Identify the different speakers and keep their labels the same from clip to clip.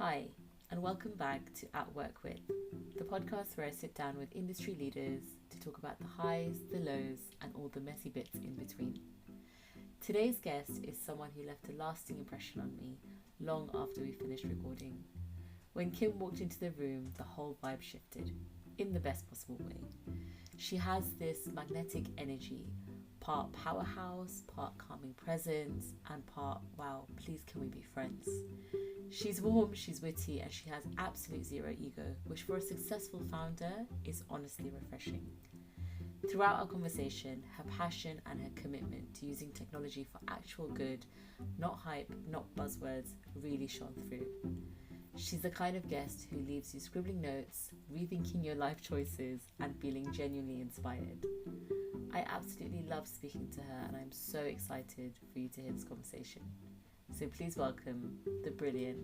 Speaker 1: Hi, and welcome back to At Work With, the podcast where I sit down with industry leaders to talk about the highs, the lows, and all the messy bits in between. Today's guest is someone who left a lasting impression on me long after we finished recording. When Kim walked into the room, the whole vibe shifted, in the best possible way. She has this magnetic energy, part powerhouse, part calming presence, and part, wow, please can we be friends? She's warm, she's witty, and she has absolute zero ego, which for a successful founder is honestly refreshing. Throughout our conversation, her passion and her commitment to using technology for actual good, not hype, not buzzwords, really shone through. She's the kind of guest who leaves you scribbling notes, rethinking your life choices, and feeling genuinely inspired. I absolutely love speaking to her, and I'm so excited for you to hear this conversation. So please welcome the brilliant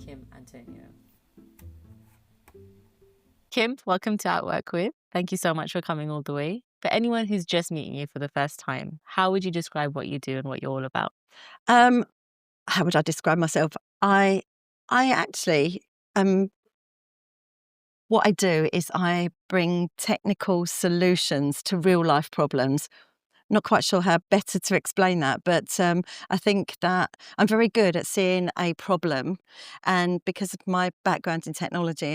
Speaker 1: Kim Antoniou. Kim, welcome to At Work With. Thank you so much for coming all the way. For anyone who's just meeting you for the first time, how would you describe what you do and what you're all about?
Speaker 2: How would I describe myself? I actually, what I do is I bring technical solutions to real life problems. Not quite sure how better to explain that, but I think that I'm very good at seeing a problem, and because of my background in technology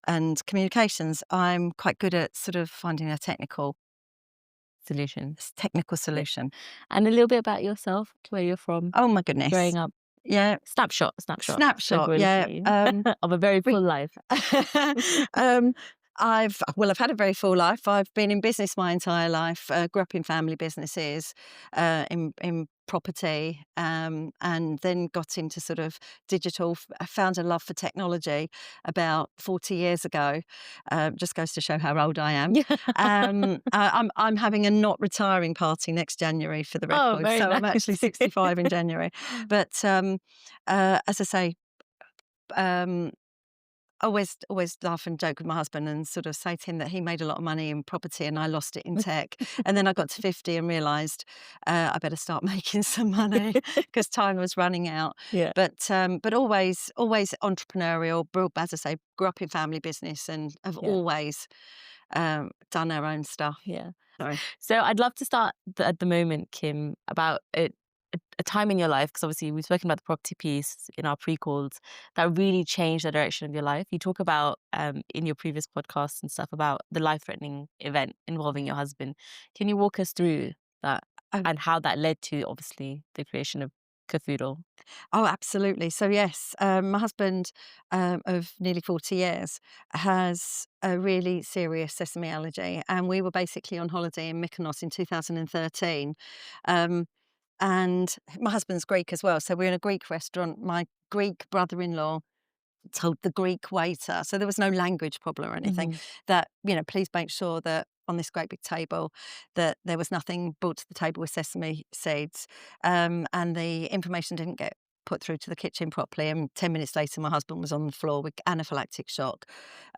Speaker 2: and communications, I'm quite good at sort of finding a technical solution.
Speaker 1: And a little bit about yourself, where you're from,
Speaker 2: Oh my goodness!
Speaker 1: growing up.
Speaker 2: Yeah,
Speaker 1: Snapshot.
Speaker 2: snapshot. Yeah,
Speaker 1: Of a very full life.
Speaker 2: I've had a very full life. I've been in business my entire life. Grew up in family businesses, in property, and then got into sort of digital. I found a love for technology about 40 years ago. Just goes to show how old I am. I'm having a not retiring party next January for the record,
Speaker 1: very
Speaker 2: so
Speaker 1: nice.
Speaker 2: I'm actually 65 in January. But as I say, um, always laugh and joke with my husband and sort of say to him that he made a lot of money in property and I lost it in tech. And then I got to 50 and realised I better start making some money because time was running out.
Speaker 1: Yeah.
Speaker 2: But always entrepreneurial. As I say, grew up in family business and have always done our own stuff.
Speaker 1: Yeah.
Speaker 2: Sorry.
Speaker 1: So I'd love to start at the moment, Kim, about a time in your life, because obviously we've spoken about the property piece in our pre-calls that really changed the direction of your life. You talk about in your previous podcasts and stuff about the life-threatening event involving your husband. Can you walk us through that and how that led to obviously the creation of Cafoodle?
Speaker 2: Oh, absolutely. So yes, my husband of nearly 40 years has a really serious sesame allergy, and we were basically on holiday in Mykonos in 2013. Um, and my husband's Greek as well, so we're in a Greek restaurant. My Greek brother-in-law told the Greek waiter, so there was no language problem or anything, that, please make sure that on this great big table that there was nothing brought to the table with sesame seeds. And the information didn't get put through to the kitchen properly. And 10 minutes later, my husband was on the floor with anaphylactic shock.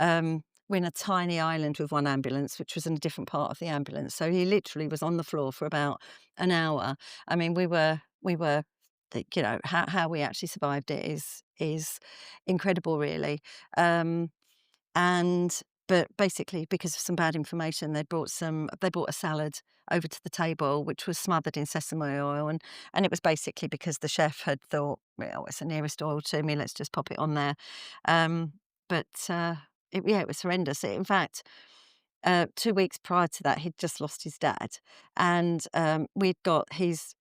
Speaker 2: We're in a tiny island with one ambulance, which was in a different part of the ambulance. So he literally was on the floor for about an hour. I mean, we were how we actually survived it is incredible, really. And but basically, because of some bad information, they brought a salad over to the table, which was smothered in sesame oil, and it was basically because the chef had thought, well, it's the nearest oil to me, let's just pop it on there. But it was horrendous. In fact, 2 weeks prior to that, he'd just lost his dad, and we'd got his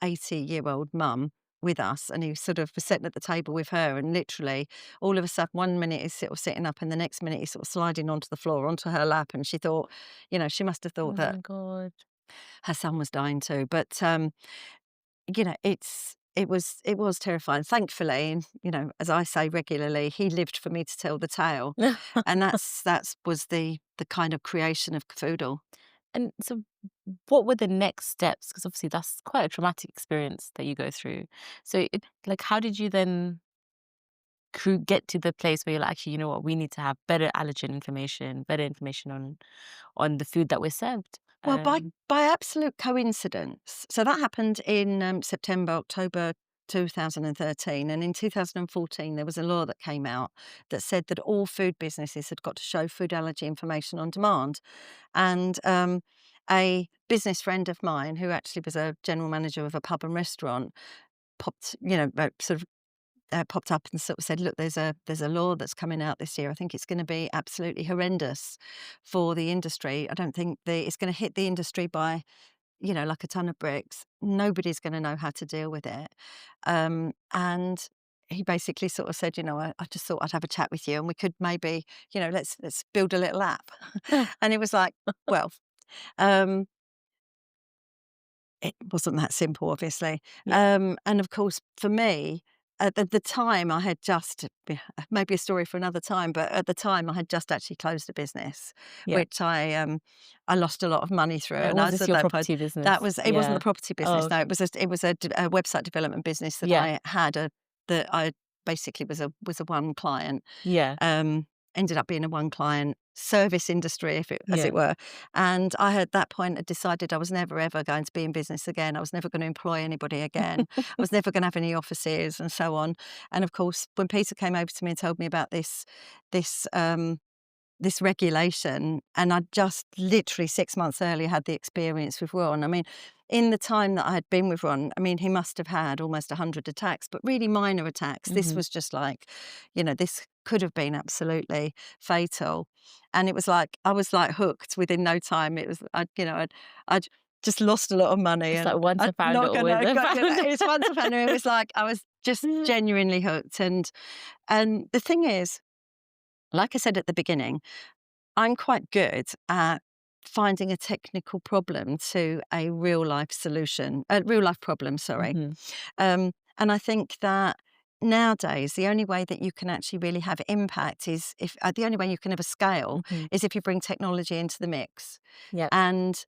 Speaker 2: 80-year-old mum with us, and he sort of was sitting at the table with her, and literally all of a sudden, one minute he's sort of sitting up and the next minute he's sort of sliding onto the floor onto her lap, and she thought, she must have thought that
Speaker 1: my God.
Speaker 2: her son was dying too. But it was terrifying. Thankfully, and as I say regularly, he lived for me to tell the tale, and that was the kind of creation of Cafoodle.
Speaker 1: And so what were the next steps? Because obviously that's quite a traumatic experience that you go through. So how did you then get to the place where you're like, actually, you know what, we need to have better allergen information, better information on the food that we're served?
Speaker 2: Well, by absolute coincidence. So that happened in September, October 2013, and in 2014 there was a law that came out that said that all food businesses had got to show food allergy information on demand. And a business friend of mine, who actually was a general manager of a pub and restaurant, popped, popped up and sort of said, "Look, there's a law that's coming out this year. I think it's going to be absolutely horrendous for the industry. I don't think it's going to hit the industry by, like a ton of bricks. Nobody's going to know how to deal with it." And he basically sort of said, "I just thought I'd have a chat with you, and we could maybe, let's build a little app." And it was like, well, um, it wasn't that simple, obviously.
Speaker 1: Yeah.
Speaker 2: And of course, for me, at the time, I had just, maybe a story for another time, but at the time, I had just actually closed a business,
Speaker 1: Yeah.
Speaker 2: which I lost a lot of money through.
Speaker 1: And
Speaker 2: And I
Speaker 1: was
Speaker 2: was
Speaker 1: this
Speaker 2: at
Speaker 1: your
Speaker 2: that point,
Speaker 1: property business?
Speaker 2: it wasn't the
Speaker 1: Yeah.
Speaker 2: property
Speaker 1: Oh,
Speaker 2: business. No,
Speaker 1: okay.
Speaker 2: it was a website development business that
Speaker 1: Yeah.
Speaker 2: I had that I basically was a one client.
Speaker 1: Yeah.
Speaker 2: um, Ended up being a one client service industry, as
Speaker 1: Yeah.
Speaker 2: it were. And I at that point had decided I was never ever going to be in business again. I was never going to employ anybody again. I was never going to have any offices and so on. And of course, when Peter came over to me and told me about this this regulation, and I just literally 6 months earlier had the experience with Ron. I mean, in the time that I had been with Ron, I mean, he must have had almost 100 attacks, but really minor attacks. This
Speaker 1: Hmm.
Speaker 2: was just like, this could have been absolutely fatal. And it was like, I was like hooked within no time. It was, I'd just lost a lot of money,
Speaker 1: It's like
Speaker 2: and
Speaker 1: once
Speaker 2: I'm
Speaker 1: a founder,
Speaker 2: not
Speaker 1: always
Speaker 2: gonna
Speaker 1: a
Speaker 2: go,
Speaker 1: founder.
Speaker 2: it's once a fan. It was like, I was just genuinely hooked. And the thing is, like I said at the beginning, I'm quite good at finding a technical problem to a real life problem, sorry.
Speaker 1: Hmm.
Speaker 2: And I think that nowadays, the only way that you can actually really have impact is if the only way you can ever scale
Speaker 1: Hmm.
Speaker 2: is if you bring technology into the mix.
Speaker 1: Yep.
Speaker 2: And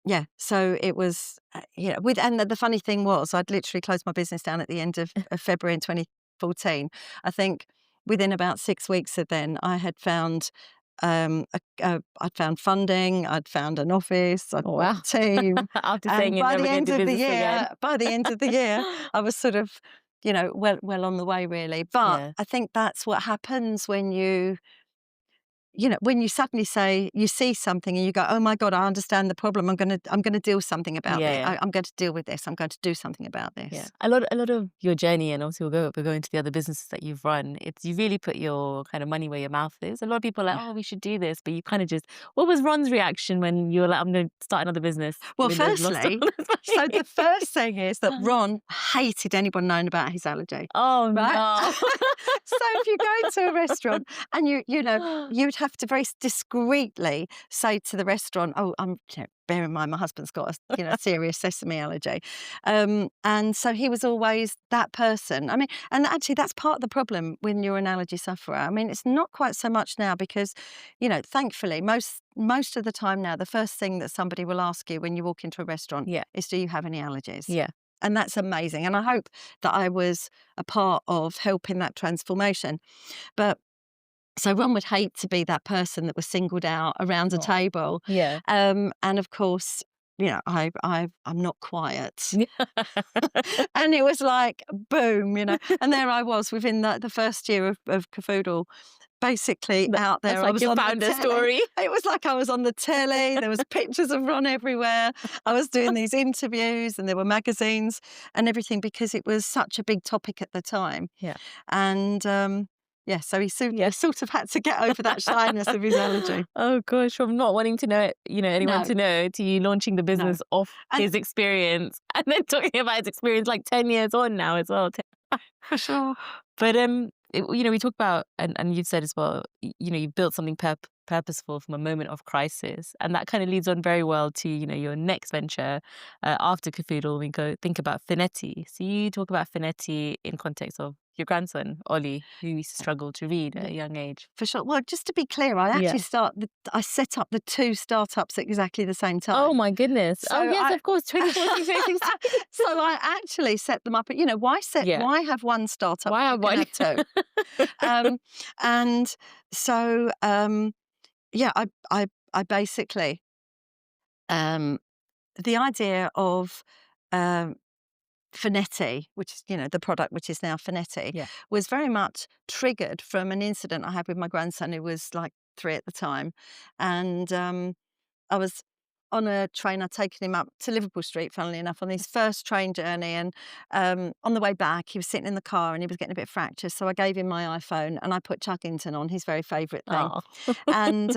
Speaker 2: yeah, so it was, and the funny thing was, I'd literally closed my business down at the end of February in 2014. I think within about 6 weeks of then, I had found, I'd found funding, I'd found an office, I'd
Speaker 1: Oh,
Speaker 2: got
Speaker 1: wow.
Speaker 2: a team,
Speaker 1: After saying
Speaker 2: and
Speaker 1: you're never going to do business again.
Speaker 2: by the end of the year, I was sort of, well on the way, really. But
Speaker 1: Yeah.
Speaker 2: I think that's what happens when you suddenly say you see something and you go, "Oh my God, I understand the problem. I'm gonna do something about
Speaker 1: Yeah.
Speaker 2: this.
Speaker 1: Yeah.
Speaker 2: I'm going to deal with this. I'm going to do something about
Speaker 1: Yeah,
Speaker 2: this."
Speaker 1: a lot of your journey, and obviously we'll go into the other businesses that you've run. It's you really put your kind of money where your mouth is. A lot of people are like,
Speaker 2: Yeah.
Speaker 1: oh, we should do this, but you kind of just. What was Ron's reaction when you were like, I'm going to start another business?
Speaker 2: Well,
Speaker 1: Even though he's lost all
Speaker 2: firstly,
Speaker 1: his
Speaker 2: so
Speaker 1: money?
Speaker 2: the first thing is that Ron hated anyone knowing about his allergy.
Speaker 1: Oh
Speaker 2: Right?
Speaker 1: no!
Speaker 2: So if you go to a restaurant and you'd have to very discreetly say to the restaurant, "Oh, bear in mind my husband's got a serious sesame allergy," and so he was always that person. I mean, and actually that's part of the problem when you're an allergy sufferer. I mean, it's not quite so much now because, thankfully most of the time now, the first thing that somebody will ask you when you walk into a restaurant
Speaker 1: Yeah,
Speaker 2: is, "Do you have any allergies?"
Speaker 1: yeah.
Speaker 2: And that's amazing. And I hope that I was a part of helping that transformation. But so Ron would hate to be that person that was singled out around a
Speaker 1: Oh,
Speaker 2: table.
Speaker 1: yeah.
Speaker 2: And of course, I'm not quiet. And it was like, boom, and there I was within the first year of Cafoodle, basically out
Speaker 1: That's
Speaker 2: there. I
Speaker 1: like
Speaker 2: was
Speaker 1: your
Speaker 2: on the
Speaker 1: founder
Speaker 2: telly.
Speaker 1: story.
Speaker 2: It was like I was on the telly. There was pictures of Ron everywhere. I was doing these interviews, and there were magazines and everything because it was such a big topic at the time.
Speaker 1: Yeah.
Speaker 2: And yeah, so he
Speaker 1: Yeah.
Speaker 2: sort of had to get over that shyness of his allergy.
Speaker 1: Oh gosh, from not wanting to know it, anyone
Speaker 2: No,
Speaker 1: to know, to you launching the
Speaker 2: no,
Speaker 1: business off
Speaker 2: and
Speaker 1: his experience, and then talking about his experience like 10 years on now as well.
Speaker 2: for sure.
Speaker 1: But we talk about, and you've said as well, you've built something purposeful from a moment of crisis, and that kind of leads on very well to your next venture after Cathedral. We go think about Fonetti. So you talk about Fonetti in context of your grandson Ollie, who used to struggle to read at a young age.
Speaker 2: For sure. Well, just to be clear,
Speaker 1: Yeah.
Speaker 2: I set up the two startups at exactly the same time.
Speaker 1: Oh my goodness.
Speaker 2: So
Speaker 1: Oh yes,
Speaker 2: I,
Speaker 1: of course. 2014, 2016.
Speaker 2: so I actually set them up.
Speaker 1: Yeah.
Speaker 2: Why have one startup?
Speaker 1: Why
Speaker 2: When
Speaker 1: have
Speaker 2: you can
Speaker 1: one?
Speaker 2: have two. And so yeah, I basically the idea of um, Fonetti, which is, the product which is now Fonetti,
Speaker 1: Yeah.
Speaker 2: was very much triggered from an incident I had with my grandson, who was like 3 at the time. And I was on a train. I'd taken him up to Liverpool Street, funnily enough, on his first train journey. And on the way back, he was sitting in the car and he was getting a bit fractious. So I gave him my iPhone and I put Chuggington on, his very favourite thing.
Speaker 1: Oh.
Speaker 2: And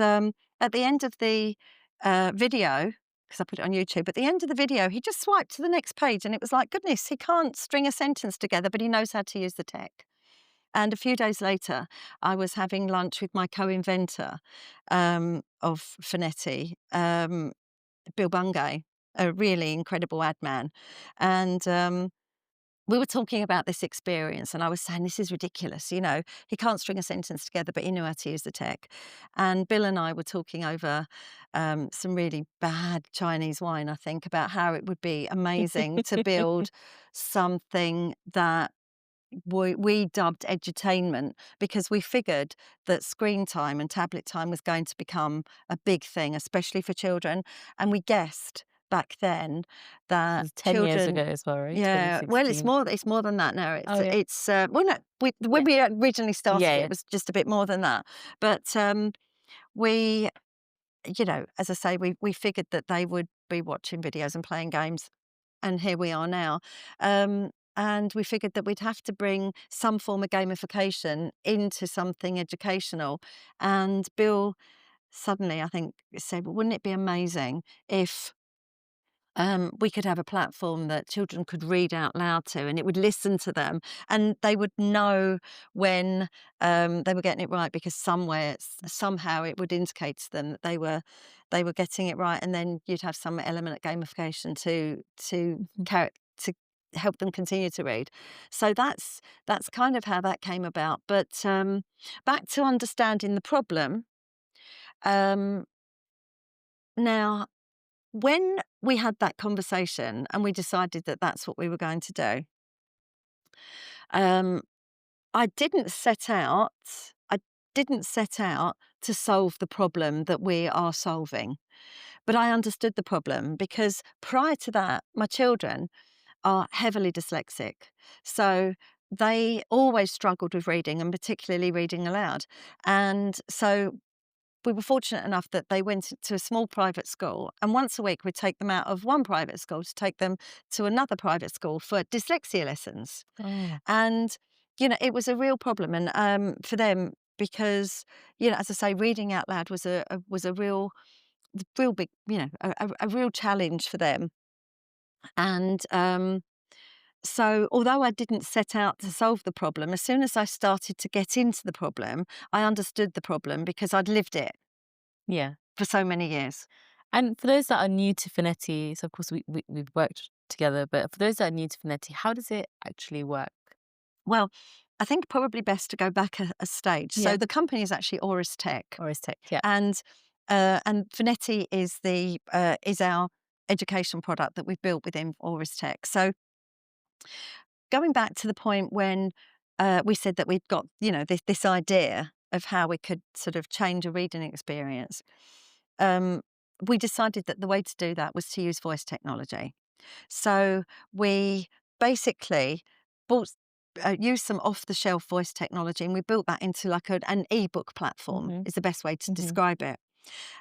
Speaker 2: at the end of the video, because I put it on YouTube, at the end of the video, he just swiped to the next page and it was like, goodness, he can't string a sentence together, but he knows how to use the tech. And a few days later, I was having lunch with my co-inventor of Fonetti, Bill Bungay, a really incredible ad man. And we were talking about this experience, and I was saying, this is ridiculous. He can't string a sentence together, but he knew how to use the tech. And Bill and I were talking over some really bad Chinese wine, I think, about how it would be amazing to build something that we dubbed edutainment, because we figured that screen time and tablet time was going to become a big thing, especially for children. And we guessed back then
Speaker 1: It
Speaker 2: that
Speaker 1: was 10 years
Speaker 2: children,
Speaker 1: ago as well, right?
Speaker 2: yeah, well, it's
Speaker 1: 2016.
Speaker 2: more than that now.
Speaker 1: Oh, yeah.
Speaker 2: Well, no, when
Speaker 1: Yeah.
Speaker 2: we originally started
Speaker 1: Yeah,
Speaker 2: it,
Speaker 1: yeah.
Speaker 2: it was just a bit more than that. But we, as I say, we figured that they would be watching videos and playing games, and here we are now. And we figured that we'd have to bring some form of gamification into something educational. And Bill suddenly, I think, said, well, wouldn't it be amazing if we could have a platform that children could read out loud to, and it would listen to them, and they would know when they were getting it right, because somehow it would indicate to them that they were getting it right, and then you'd have some element of gamification
Speaker 1: Mhm.
Speaker 2: to help them continue to read. So that's kind of how that came about. But back to understanding the problem. Um, Now, when we had that conversation and we decided that that's what we were going to do, um, I didn't set out. I didn't set out to solve the problem that we are solving, but I understood the problem, because prior to that, my children are heavily dyslexic, so they always struggled with reading, and particularly reading aloud. And so we were fortunate enough that they went to a small private school, and once a week we'd take them out of one private school to take them to another private school for dyslexia lessons.
Speaker 1: Oh,
Speaker 2: And it was a real problem, and for them, because as I say, reading out loud was a real big, a real challenge for them. And so, although I didn't set out to solve the problem, as soon as I started to get into the problem, I understood the problem, because I'd lived it
Speaker 1: yeah.
Speaker 2: for so many years.
Speaker 1: And for those that are new to Fonetti, so of course we've worked together, but for those that are new to Fonetti, how does it actually work?
Speaker 2: Well, I think probably best to go back a stage. So
Speaker 1: Yeah.
Speaker 2: the company is actually Auris Tech,
Speaker 1: Or is tech? Yeah.
Speaker 2: and Fonetti is our education product that we've built within Auris Tech. So going back to the point when we said that we'd got this idea of how we could sort of change a reading experience, um, we decided that the way to do that was to use voice technology. So we basically bought used some off-the-shelf voice technology, and we built that into like an ebook platform,
Speaker 1: Mhm.
Speaker 2: is the best way to
Speaker 1: Mhm.
Speaker 2: describe it.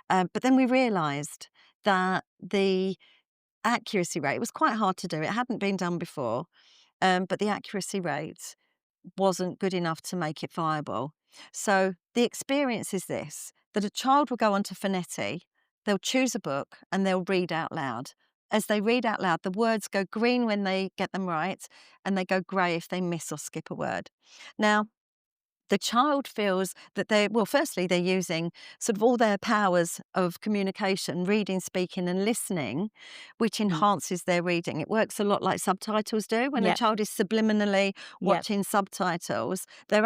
Speaker 2: But then we realised that the accuracy rate was quite hard to do. It hadn't been done before, but the accuracy rate wasn't good enough to make it viable. So the experience is this: that a child will go onto Fonetti, they'll choose a book, and they'll read out loud. As they read out loud, the words go green when they get them right, and they go grey if they miss or skip a word. Now, the child feels that firstly, they're using sort of all their powers of communication, reading, speaking, and listening, which
Speaker 1: Mm.
Speaker 2: enhances their reading. It works a lot like subtitles do. When a
Speaker 1: Yeah.
Speaker 2: child is subliminally
Speaker 1: Yeah.
Speaker 2: watching subtitles, their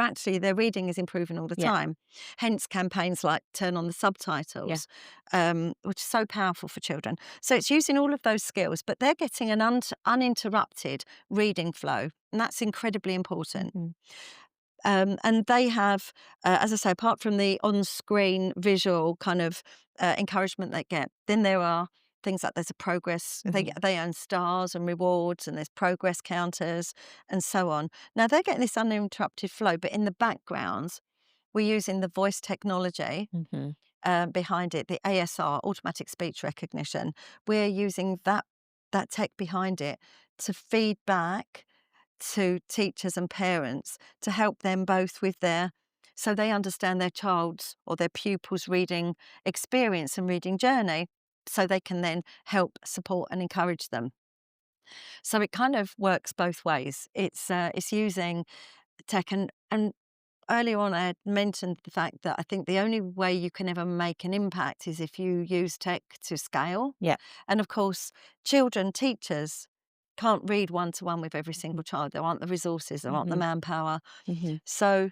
Speaker 2: reading is improving all the
Speaker 1: Yeah.
Speaker 2: time. Hence campaigns like Turn on the
Speaker 1: Yeah.
Speaker 2: Subtitles, which is so powerful for children. So it's using all of those skills, but they're getting an uninterrupted reading flow, and that's incredibly important.
Speaker 1: Mhm.
Speaker 2: And they have, as I say, apart from the on-screen visual kind of encouragement they get, then there are things like there's a progress,
Speaker 1: Hmm.
Speaker 2: they earn stars and rewards, and there's progress counters and so on. Now they're getting this uninterrupted flow, but in the background, we're using the voice technology
Speaker 1: Hmm.
Speaker 2: behind it, the ASR, automatic speech recognition. We're using that tech behind it to feed back to teachers and parents to help them both with their so they understand their child's or their pupils' reading experience and reading journey, so they can then help support and encourage them. So it kind of works both ways. It's using tech, and earlier on I had mentioned the fact that I think the only way you can ever make an impact is if you use tech to scale.
Speaker 1: Yeah.
Speaker 2: And of course, children, teachers can't read one to one with every single child. There aren't the resources, there aren't the
Speaker 1: Hmm.
Speaker 2: manpower.
Speaker 1: Hmm.
Speaker 2: So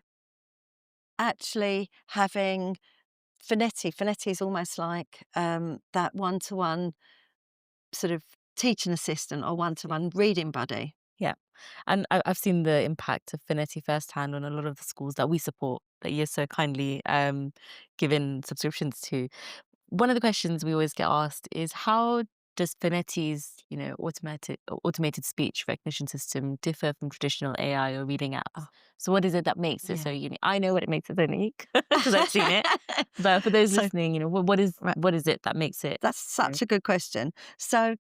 Speaker 2: actually having Fonetti is almost like that one to one sort of teaching assistant or one to one reading buddy.
Speaker 1: Yeah. And I've seen the impact of Fonetti firsthand on a lot of the schools that we support, that you're so kindly given subscriptions to. One of the questions we always get asked is, how does Fonetti's, automated speech recognition system differ from traditional AI or reading apps?
Speaker 2: Oh,
Speaker 1: So what is it that makes it so
Speaker 2: yeah.
Speaker 1: unique? I know what it makes it so unique because I've seen it. But for those
Speaker 2: So
Speaker 1: listening, what is
Speaker 2: right,
Speaker 1: what is it that makes it?
Speaker 2: that's
Speaker 1: You
Speaker 2: such a good question. So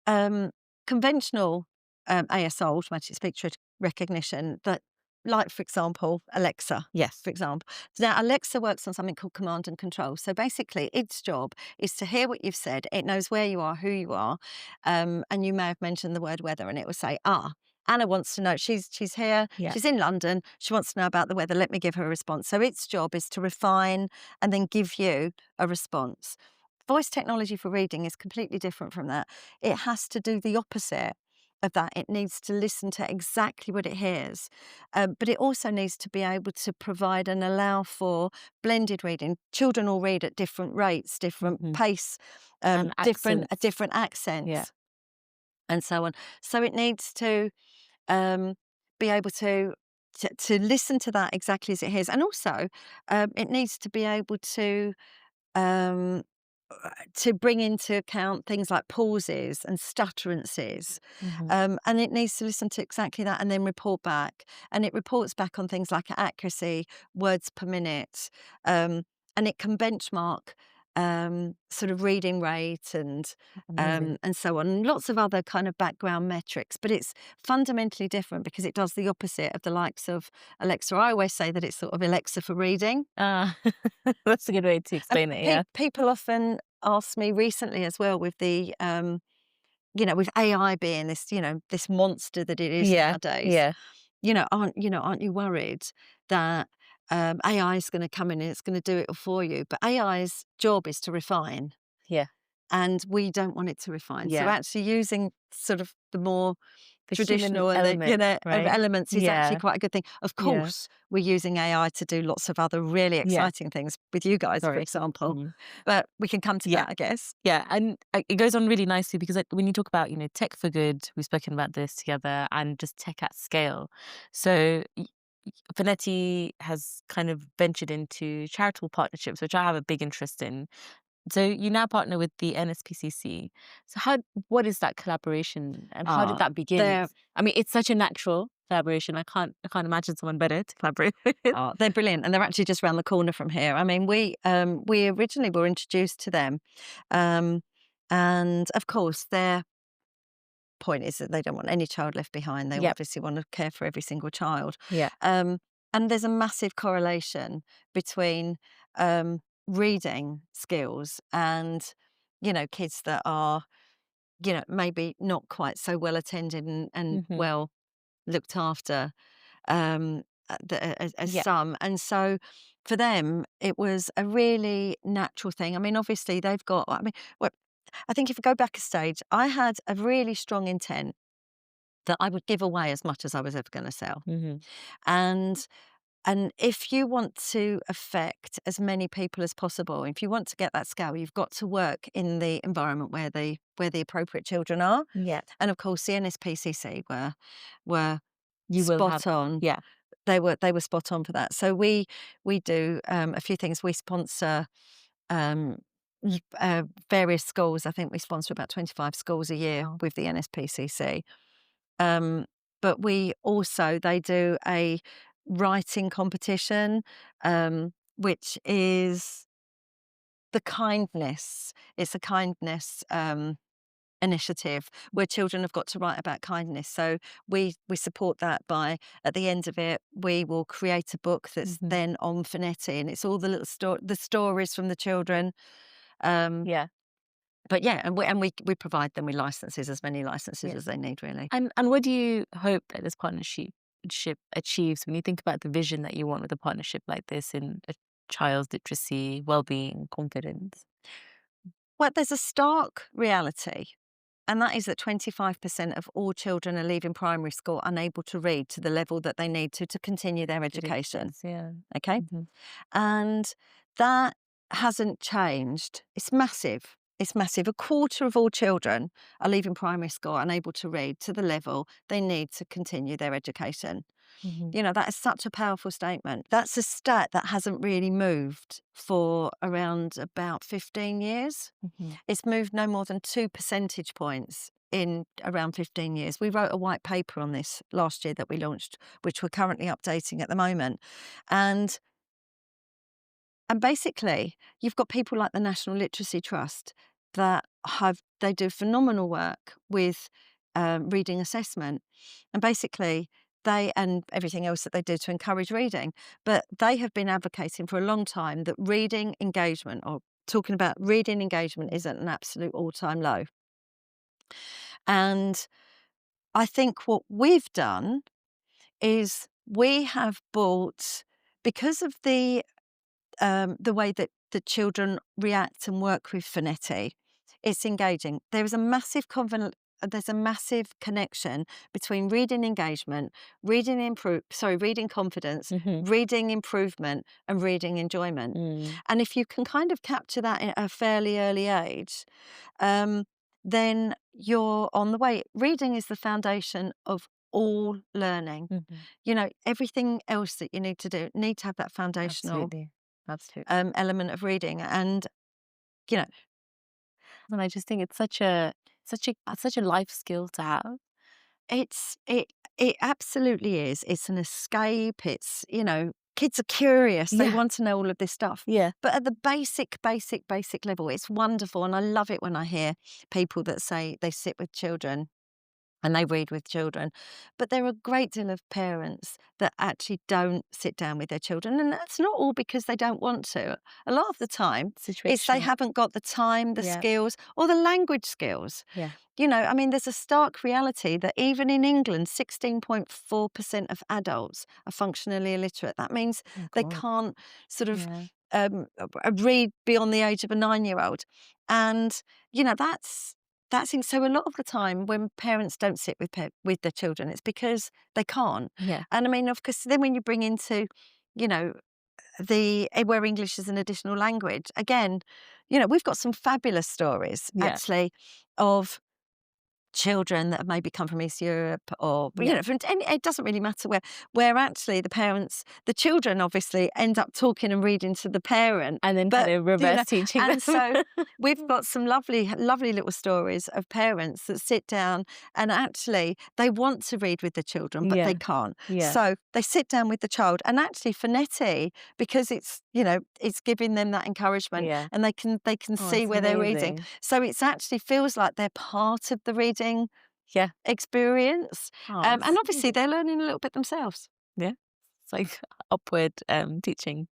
Speaker 2: um, conventional ASR, automatic speech recognition, that, like, for example, Alexa,
Speaker 1: Yes.
Speaker 2: for example. Now, Alexa works on something called command and control. So basically, its job is to hear what you've said. It knows where you are, who you are, and you may have mentioned the word weather, and it will say, Anna wants to know. She's here.
Speaker 1: Yeah.
Speaker 2: She's in London. She wants to know about the weather. Let me give her a response. So its job is to refine and then give you a response. Voice technology for reading is completely different from that. It has to do the opposite of that. It needs to listen to exactly what it hears, but it also needs to be able to provide and allow for blended reading. Children all read at different rates, different
Speaker 1: Hmm.
Speaker 2: pace,
Speaker 1: And
Speaker 2: different
Speaker 1: accents.
Speaker 2: different
Speaker 1: Yeah.
Speaker 2: accents, and so on. So it needs to um, be able to listen to that exactly as it hears, and also it needs to be able um, to bring into account things like pauses and stutterances.
Speaker 1: Hmm.
Speaker 2: And it needs to listen to exactly that and then report back. And it reports back on things like accuracy, words per minute, um, and it can benchmark sort of reading rate
Speaker 1: Amazing.
Speaker 2: and so on. Lots of other kind of background metrics, but it's fundamentally different because it does the opposite of the likes of Alexa. I always say that it's sort of Alexa for reading.
Speaker 1: Ah, that's a good way to
Speaker 2: And
Speaker 1: explain it. Yeah.
Speaker 2: people often ask me recently as well with with AI being this, this monster that it is
Speaker 1: Yeah.
Speaker 2: nowadays,
Speaker 1: Yeah.
Speaker 2: aren't you worried that AI is going to come in and it's going to do it all for you? But AI's job is to refine,
Speaker 1: Yeah.
Speaker 2: and we don't want it to refine. So
Speaker 1: Yeah.
Speaker 2: actually using sort of the more
Speaker 1: The human
Speaker 2: traditional and the,
Speaker 1: element, right?
Speaker 2: elements is actually
Speaker 1: Yeah.
Speaker 2: quite a good thing. Of
Speaker 1: Yeah.
Speaker 2: course, we're using AI to do lots of other really
Speaker 1: Yeah.
Speaker 2: exciting things with you guys, for
Speaker 1: Sorry.
Speaker 2: example,
Speaker 1: Mhm.
Speaker 2: but we can come to
Speaker 1: Yeah.
Speaker 2: that, I guess.
Speaker 1: Yeah. And it goes on really nicely because, like, when you talk about, tech for good, we've spoken about this together, and just tech at scale. So Finetti has kind of ventured into charitable partnerships, which I have a big interest in. So you now partner with the NSPCC. So what is that collaboration, and how did
Speaker 2: Ah,
Speaker 1: that begin?
Speaker 2: they're
Speaker 1: I mean, it's such a natural collaboration. I can't imagine someone better to collaborate with.
Speaker 2: they're brilliant, and they're actually just around the corner from here. I mean, we originally were introduced to them, um, and of course, their point is that they don't want any child left behind. They
Speaker 1: Yep.
Speaker 2: obviously want to care for every single child,
Speaker 1: Yeah.
Speaker 2: um, and there's a massive correlation between reading skills and kids that are maybe not quite so well attended and
Speaker 1: Hmm.
Speaker 2: well looked after as
Speaker 1: Yeah.
Speaker 2: some. And so for them, it was a really natural thing. I mean, obviously, they've got, I mean, well, I think if we go back a stage, I had a really strong intent that I would give away as much as I was ever going to sell.
Speaker 1: Hmm.
Speaker 2: And and if you want to affect as many people as possible, if you want to get that scale, you've got to work in the environment where the appropriate children are.
Speaker 1: Yeah.
Speaker 2: And of course, the NSPCC were
Speaker 1: You will have.
Speaker 2: spot on.
Speaker 1: Yeah.
Speaker 2: They were spot on for that. So we do a few things. We sponsor um, various schools. I think we sponsor about 25 schools a year with the NSPCC. Um, but they do a writing competition, which is the kindness. It's a kindness initiative where children have got to write about kindness. So we support that by, at the end of it, we will create a book that's then on Fonetti, and it's all the little the stories from the children.
Speaker 1: Yeah.
Speaker 2: But yeah, and we provide them with licenses, as many licenses as they need, really.
Speaker 1: And what do you hope that this partnership achieves when you think about the vision that you want with a partnership like this in a child's literacy, well-being, confidence?
Speaker 2: Well, there's a stark reality, and that is that 25% of all children are leaving primary school unable to read to the level that they need to continue their education.
Speaker 1: Yeah.
Speaker 2: Okay? And that hasn't changed. It's massive. It's massive. A quarter of all children are leaving primary school unable to read to the level they need to continue their education. You know, that is such a powerful statement. That's a stat that hasn't really moved for around about 15 years. It's moved no more than 2 percentage points in around 15 years. We wrote a white paper on this last year that we launched, which we're currently updating at the moment. And basically, you've got people like the National Literacy Trust that they do phenomenal work with reading assessment. And basically, and everything else that they do to encourage reading. But they have been advocating for a long time that reading engagement, or talking about reading engagement, is at an absolute all-time low. And I think what we've done is we have bought, because of the way that the children react and work with Fonetti, it's engaging. There's a massive connection between reading engagement, reading confidence, reading improvement, and reading enjoyment. And if you can kind of capture that at a fairly early age, then you're on the way. Reading is the foundation of all learning. You know, everything else that you need to have that foundational element of reading. And you know,
Speaker 1: and I just think it's such a life skill to have.
Speaker 2: It absolutely is. It's an escape. It's, you know, kids are curious. They want to know all of this stuff.
Speaker 1: Yeah.
Speaker 2: But at the basic level, it's wonderful. And I love it when I hear people that say they sit with children and they read with children. But there are a great deal of parents that actually don't sit down with their children. And that's not all because they don't want to. A lot of the time, it's they haven't got the time, the skills, or the language skills.
Speaker 1: Yeah.
Speaker 2: You know, I mean, there's a stark reality that even in England, 16.4% of adults are functionally illiterate. That means they can't sort of read beyond the age of a 9-year-old. And, you know, that's so a lot of the time when parents don't sit with their children, it's because they can't.
Speaker 1: Yeah.
Speaker 2: And I mean, of course, then when you bring into, you know, where English is an additional language, again, you know, we've got some fabulous stories actually of children that have maybe come from East Europe, or you know, it doesn't really matter where actually the children obviously end up talking and reading to the parent,
Speaker 1: and then kind of reverse teaching them.
Speaker 2: And so we've got some lovely little stories of parents that sit down and actually they want to read with the children, but they can't. So they sit down with the child, and actually Fonetti, because it's, you know, it's giving them that encouragement, and they can see where they're reading. So it's actually feels like they're part of the reading experience. And obviously they're learning a little bit themselves.
Speaker 1: Yeah. It's like upward teaching.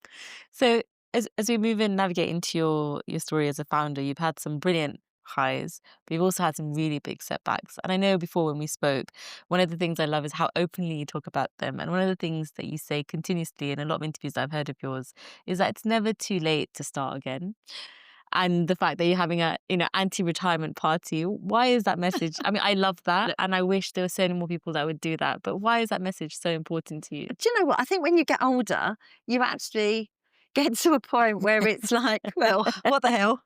Speaker 1: So as we move and navigate into your story as a founder, you've had some brilliant highs, but you've also had some really big setbacks. And I know before when we spoke, one of the things I love is how openly you talk about them. And one of the things that you say continuously in a lot of interviews that I've heard of yours is that it's never too late to start again. And the fact that you're having a, you know, anti-retirement party, why is that message? I mean, I love that, and I wish there were so many more people that would do that. But why is that message so important to you?
Speaker 2: Do you know what? I think when you get older, you actually get to a point where it's like, well, what the hell?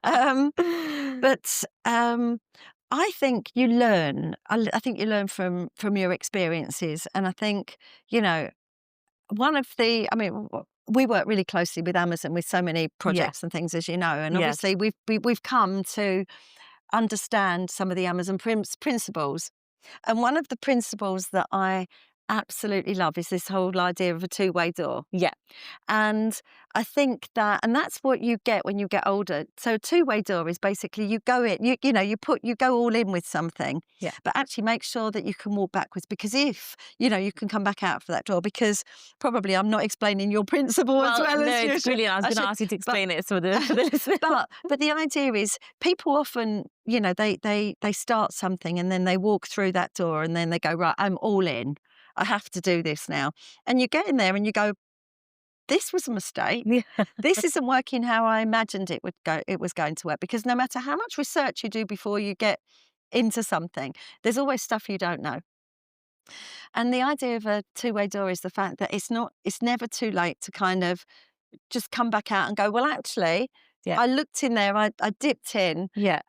Speaker 2: But I think you learn. I think you learn from your experiences, and I think, you know, we work really closely with Amazon with so many
Speaker 1: Yeah.
Speaker 2: projects and things, as you know, and
Speaker 1: Yes.
Speaker 2: obviously we've come to understand some of the Amazon principles. And one of the principles that I absolutely love is this whole idea of a two-way door.
Speaker 1: Yeah.
Speaker 2: And I think that, and that's what you get when you get older. So a two-way door is basically you go in, you go all in with something,
Speaker 1: Yeah.
Speaker 2: but actually make sure that you can walk backwards, because if, you can come back out for that door, because probably I'm not explaining your principle as well
Speaker 1: no,
Speaker 2: as you
Speaker 1: it's
Speaker 2: should.
Speaker 1: brilliant. I was going to ask you to explain it for the listeners.
Speaker 2: But the idea is people often, they start something and then they walk through that door and then they go, right, I'm all in. I have to do this now. And you get in there and you go, this was a mistake.
Speaker 1: Yeah.
Speaker 2: This isn't working how I imagined it was going to work, because no matter how much research you do before you get into something, there's always stuff you don't know. And the idea of a two-way door is the fact that it's never too late to kind of just come back out and go, well, actually,
Speaker 1: Yeah.
Speaker 2: I looked in there, I dipped in.
Speaker 1: Yeah.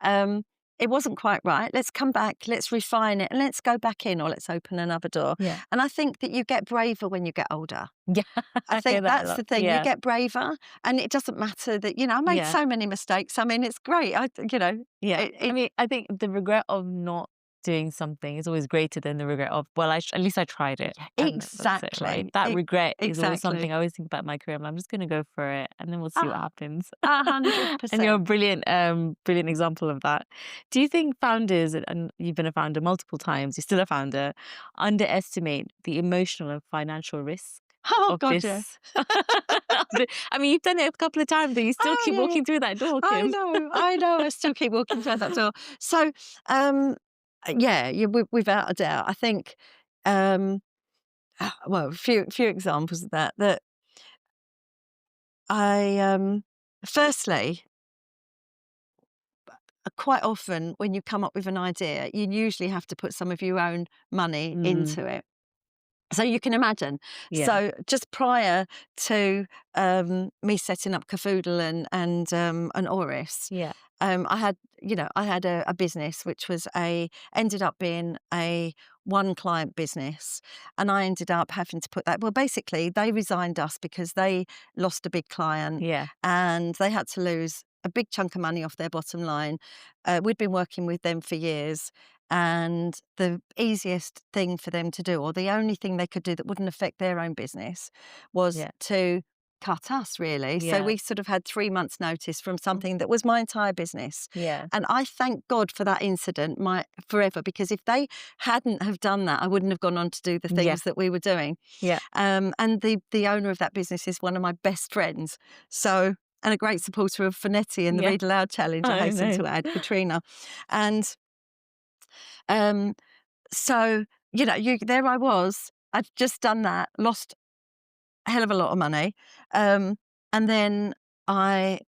Speaker 2: It wasn't quite right. Let's come back, let's refine it, and let's go back in, or let's open another door.
Speaker 1: Yeah.
Speaker 2: And I think that you get braver when you get older.
Speaker 1: Yeah.
Speaker 2: I
Speaker 1: hear
Speaker 2: think
Speaker 1: that a
Speaker 2: that's
Speaker 1: lot.
Speaker 2: the thing.
Speaker 1: Yeah.
Speaker 2: You get braver, and it doesn't matter that, I made
Speaker 1: Yeah.
Speaker 2: so many mistakes. I mean, it's great.
Speaker 1: Yeah.
Speaker 2: It,
Speaker 1: I mean, I think the regret of not doing something is always greater than the regret of, well, at least I tried it. And that's it, right?
Speaker 2: exactly.
Speaker 1: That regret is always
Speaker 2: Exactly.
Speaker 1: something I always think about my career. I'm just going to go for it and then we'll see what happens.
Speaker 2: 100%.
Speaker 1: And you're a brilliant example of that. Do you think founders, and you've been a founder multiple times, you're still a founder, underestimate the emotional and financial risk
Speaker 2: Oh,
Speaker 1: of
Speaker 2: God,
Speaker 1: this?
Speaker 2: yeah.
Speaker 1: I mean, you've done it a couple of times, but you still
Speaker 2: Oh,
Speaker 1: keep
Speaker 2: yeah.
Speaker 1: walking through that door,
Speaker 2: I
Speaker 1: Kim.
Speaker 2: know. I still keep walking through that door. So, yeah, without a doubt, I think, well, a few examples of that. That firstly, quite often when you come up with an idea, you usually have to put some of your own money into it. So you can imagine.
Speaker 1: Yeah.
Speaker 2: So just prior to me setting up Cafoodle and Auris,
Speaker 1: Yeah.
Speaker 2: I had a business which was ended up being a one client business, and I ended up having to put that. Well, basically, they resigned us because they lost a big client,
Speaker 1: Yeah.
Speaker 2: and they had to lose a big chunk of money off their bottom line. We'd been working with them for years. And the easiest thing for them to do, or the only thing they could do that wouldn't affect their own business, was
Speaker 1: Yeah.
Speaker 2: to cut us, really. So
Speaker 1: Yeah.
Speaker 2: we sort of had 3 months' notice from something that was my entire business.
Speaker 1: Yeah.
Speaker 2: And I thank God for that incident forever, because if they hadn't have done that, I wouldn't have gone on to do the things that we were doing.
Speaker 1: Yeah.
Speaker 2: And the owner of that business is one of my best friends. So, and a great supporter of Fonetti and the
Speaker 1: Yeah.
Speaker 2: Read Aloud Challenge, I
Speaker 1: Oh,
Speaker 2: hasten
Speaker 1: no.
Speaker 2: to add, Katrina. And so, there I was. I'd just done that, lost a hell of a lot of money. And then I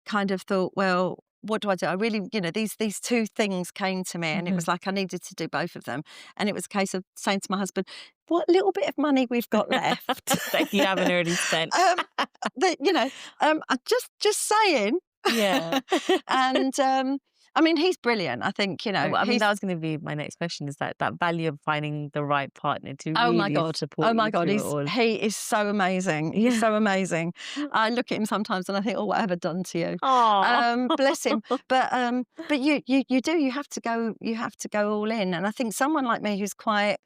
Speaker 2: kind of thought, well, what do I do? I really, these two things came to me, and it was like I needed to do both of them. And it was a case of saying to my husband, what little bit of money we've got left
Speaker 1: That you haven't already spent.
Speaker 2: just saying.
Speaker 1: Yeah.
Speaker 2: And I mean, he's brilliant. I think,
Speaker 1: Well, I mean,
Speaker 2: he's,
Speaker 1: that was going to be my next question, is that value of finding the right partner to
Speaker 2: oh my
Speaker 1: really
Speaker 2: God.
Speaker 1: support
Speaker 2: Oh my
Speaker 1: you
Speaker 2: God.
Speaker 1: through it all.
Speaker 2: He is so amazing.
Speaker 1: Yeah.
Speaker 2: He's so amazing. I look at him sometimes and I think, oh, what have I done to you?
Speaker 1: Aw.
Speaker 2: Bless him. But you do, you have to go all in. And I think someone like me who's quite,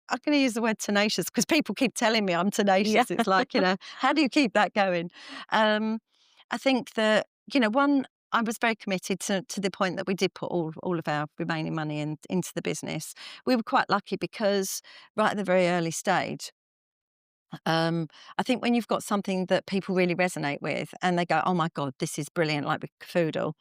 Speaker 2: I'm going to use the word tenacious, because people keep telling me I'm tenacious.
Speaker 1: Yeah.
Speaker 2: It's like, how do you keep that going? I think that, one, I was very committed to the point that we did put all of our remaining money into the business. We were quite lucky because right at the very early stage, I think when you've got something that people really resonate with and they go, oh my God, this is brilliant, like with Cafoodle,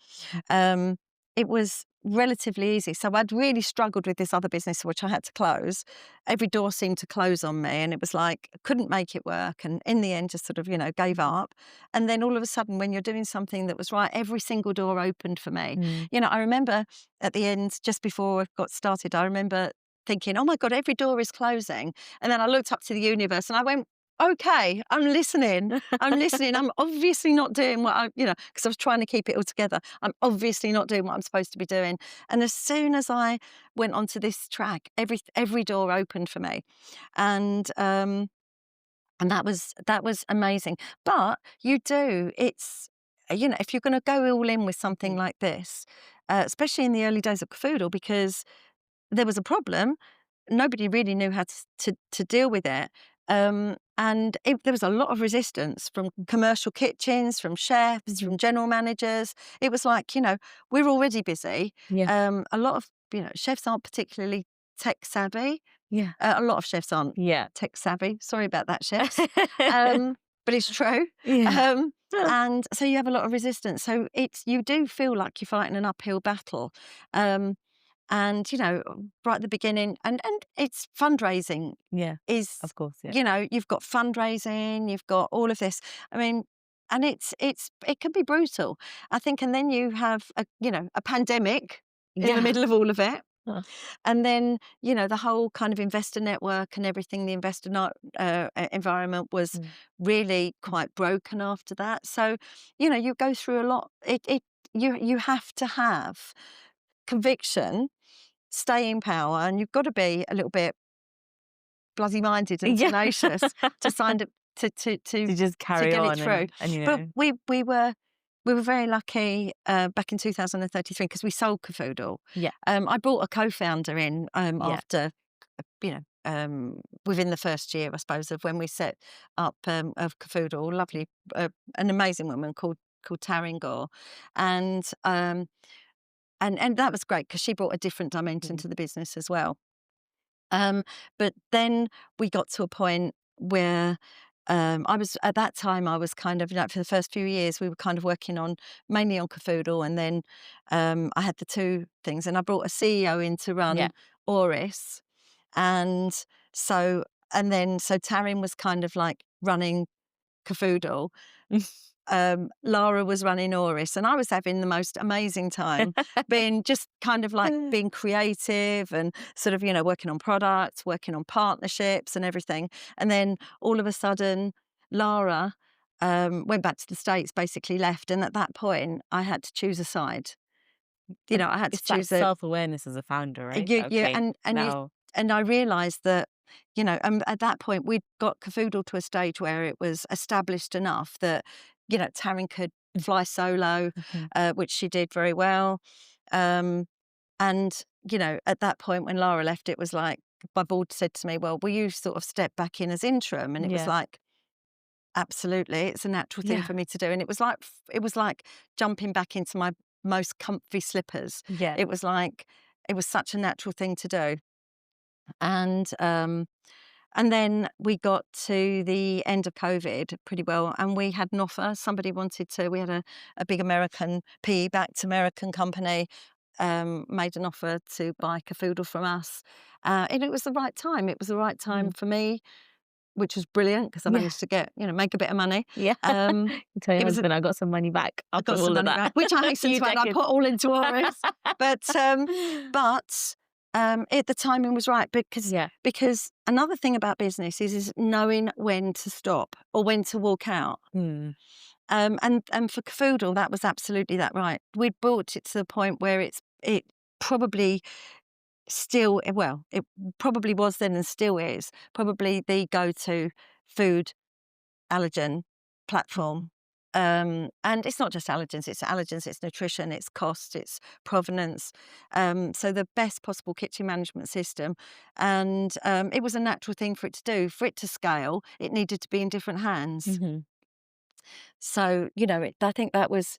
Speaker 2: it was relatively easy. So I'd really struggled with this other business, which I had to close. Every door seemed to close on me, and it was like, I couldn't make it work. And in the end, just sort of, gave up. And then all of a sudden, when you're doing something that was right, every single door opened for me. I remember at the end, just before I got started, I remember thinking, oh my God, every door is closing. And then I looked up to the universe and I went, okay, I'm listening. I'm obviously not doing what because I was trying to keep it all together. I'm obviously not doing what I'm supposed to be doing. And as soon as I went onto this track, every door opened for me. And And that was amazing. But you do, it's, if you're going to go all in with something
Speaker 1: Mm.
Speaker 2: like this, especially in the early days of Cafoodle, because there was a problem, nobody really knew how to deal with it. And there was a lot of resistance from commercial kitchens, from chefs,
Speaker 1: Mhm.
Speaker 2: from general managers. It was like, we're already busy.
Speaker 1: Yeah.
Speaker 2: A lot of, chefs aren't particularly tech savvy.
Speaker 1: Yeah.
Speaker 2: A lot of chefs aren't
Speaker 1: Yeah.
Speaker 2: tech savvy. Sorry about that, chefs. But it's true.
Speaker 1: Yeah.
Speaker 2: Um, and so you have a lot of resistance. So you do feel like you're fighting an uphill battle. Um, and, right at the beginning, and it's fundraising
Speaker 1: Yeah.
Speaker 2: is,
Speaker 1: Of course. Yeah.
Speaker 2: you've got fundraising, you've got all of this. I mean, and it can be brutal, I think. And then you have a pandemic in the
Speaker 1: Yeah.
Speaker 2: middle of all of it.
Speaker 1: Huh.
Speaker 2: And then, the whole kind of investor network and everything, the investor environment was
Speaker 1: Mm.
Speaker 2: really quite broken after that. So, you go through a lot. You have to have conviction, stay in power, and you've got to be a little bit bloody minded and
Speaker 1: Yeah.
Speaker 2: tenacious to sign up
Speaker 1: To just
Speaker 2: to
Speaker 1: carry
Speaker 2: get it
Speaker 1: on
Speaker 2: through.
Speaker 1: and
Speaker 2: But we were very lucky back in 2033 because we sold Cafoodle.
Speaker 1: yeah.
Speaker 2: I brought a co-founder in
Speaker 1: Yeah.
Speaker 2: after, within the first year, I suppose, of when we set up of Cafoodle. Lovely, an amazing woman called Taryn Gore, and and that was great because she brought a different dimension
Speaker 1: Mm.
Speaker 2: to the business as well. But then we got to a point where I was at that time. I was kind of for the first few years we were kind of working on mainly on Cafoodle, and then I had the two things, and I brought a CEO in to
Speaker 1: Yeah.
Speaker 2: run Auris, and so Taryn was kind of like running Cafoodle. Lara was running Auris, and I was having the most amazing time being just kind of like being creative and sort of, working on products, working on partnerships and everything. And then all of a sudden, Lara went back to the States, basically left. And at that point, I had to choose a side.
Speaker 1: And
Speaker 2: I had to
Speaker 1: it's that
Speaker 2: choose a
Speaker 1: self-awareness as a founder, right?
Speaker 2: you
Speaker 1: Okay. Now.
Speaker 2: and I realised that, at that point we'd got Cafoodle to a stage where it was established enough that, Taryn could fly solo,
Speaker 1: Mhm.
Speaker 2: which she did very well. Um, and, at that point when Lara left, it was like my board said to me, "Well, will you sort of step back in as interim?" And it was
Speaker 1: Yeah.
Speaker 2: like, absolutely, it's a natural thing
Speaker 1: Yeah.
Speaker 2: for me to do. And it was like jumping back into my most comfy slippers.
Speaker 1: Yeah.
Speaker 2: It was such a natural thing to do. And then we got to the end of COVID pretty well, and we had an offer. Somebody wanted to. We had a big American PE-backed American company made an offer to buy Cafoodle from us, and it was the right time. It was the right time
Speaker 1: Mm.
Speaker 2: for me, which was brilliant because I
Speaker 1: Yeah.
Speaker 2: managed to make a bit of money.
Speaker 1: Yeah.
Speaker 2: Um,
Speaker 1: You tell your
Speaker 2: it was
Speaker 1: husband I got some money back
Speaker 2: I
Speaker 1: after
Speaker 2: got some
Speaker 1: all of
Speaker 2: money
Speaker 1: that.
Speaker 2: back, which I hasten
Speaker 1: Few
Speaker 2: to add, I
Speaker 1: decades.
Speaker 2: put all into Auris. But the timing was right
Speaker 1: Yeah.
Speaker 2: because another thing about business is knowing when to stop or when to walk out.
Speaker 1: Mm.
Speaker 2: And for Cafoodle, that was absolutely that right. We'd brought it to the point where it probably it probably was then and still is probably the go-to food allergen platform. And it's not just allergens, it's nutrition, it's cost, it's provenance. So the best possible kitchen management system. And it was a natural thing for it to do. For it to scale, it needed to be in different hands.
Speaker 1: Mhm.
Speaker 2: So, I think that was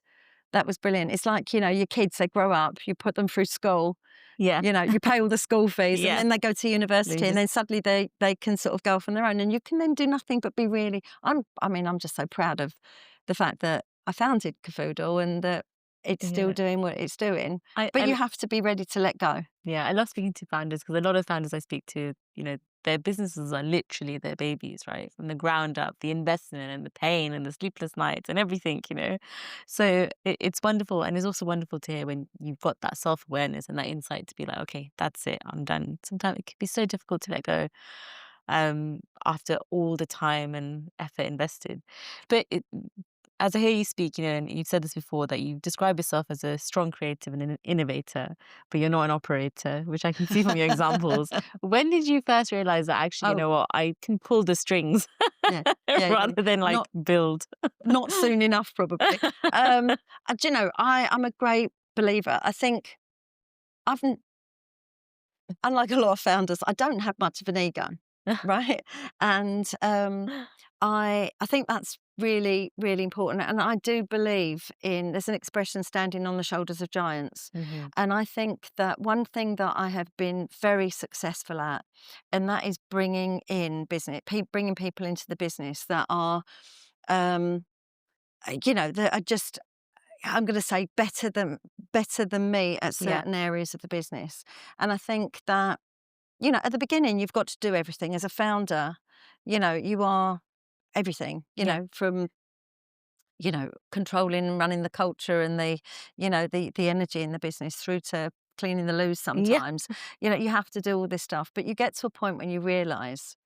Speaker 2: brilliant. It's like, your kids, they grow up, you put them through school,
Speaker 1: Yeah.
Speaker 2: you pay all the school fees, and
Speaker 1: Yeah.
Speaker 2: then they go to
Speaker 1: They
Speaker 2: university, and
Speaker 1: just.
Speaker 2: then suddenly they can sort of go off on their own, and you can then do nothing but be really. I'm just so proud of the fact that I founded Cafoodle and that it's still
Speaker 1: Yeah.
Speaker 2: doing what it's doing.
Speaker 1: I
Speaker 2: But you
Speaker 1: I
Speaker 2: have to be ready to let go.
Speaker 1: Yeah, I love speaking to founders because a lot of founders I speak to, their businesses are literally their babies, right? From the ground up, the investment and the pain and the sleepless nights and everything. So it's wonderful. And it's also wonderful to hear when you've got that self-awareness and that insight to be like, okay, that's it, I'm done. Sometimes it can be so difficult to let go after all the time and effort invested. But
Speaker 3: as I hear you speak, and you've said this before, that you describe yourself as a strong creative and an innovator, but you're not an operator, which I can see from your examples. When did you first realize that actually, you
Speaker 2: Oh,
Speaker 3: know what, I can pull the strings
Speaker 2: yeah, yeah, yeah.
Speaker 3: rather than like
Speaker 2: Not
Speaker 3: build?
Speaker 2: not soon enough, probably. Do you know, I'm a great believer. I think I've unlike a lot of founders, I don't have much of an ego, right? And I think that's really, really important. And I do believe in there's an expression standing on the shoulders of giants.
Speaker 3: Hmm.
Speaker 2: And I think that one thing that I have been very successful at, and that is bringing in business, bringing people into the business that are, um, that are just I'm going to say better than me at
Speaker 3: Yeah.
Speaker 2: certain areas of the business. And I think that at the beginning, you've got to do everything. As a founder, you are everything,
Speaker 3: Yeah.
Speaker 2: from, controlling and running the culture and the energy in the business through to cleaning the loos
Speaker 3: Yeah.
Speaker 2: sometimes. You have to do all this stuff. But you get to a point when you realize,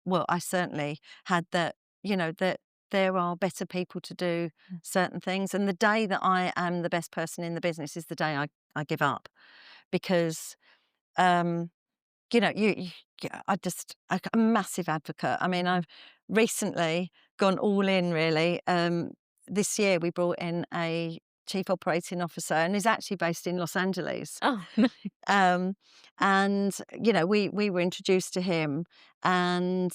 Speaker 2: well, I certainly had that, that there are better people to do certain things. And the day that I am the best person in the business is the day I give up because, um, yeah, I'm a massive advocate. I mean,
Speaker 3: Mhm.
Speaker 2: I've recently gone all in, really. This year, we brought in a chief operating officer, and he's actually based in Los Angeles.
Speaker 3: Oh, no.
Speaker 2: Um, and we were introduced to him, and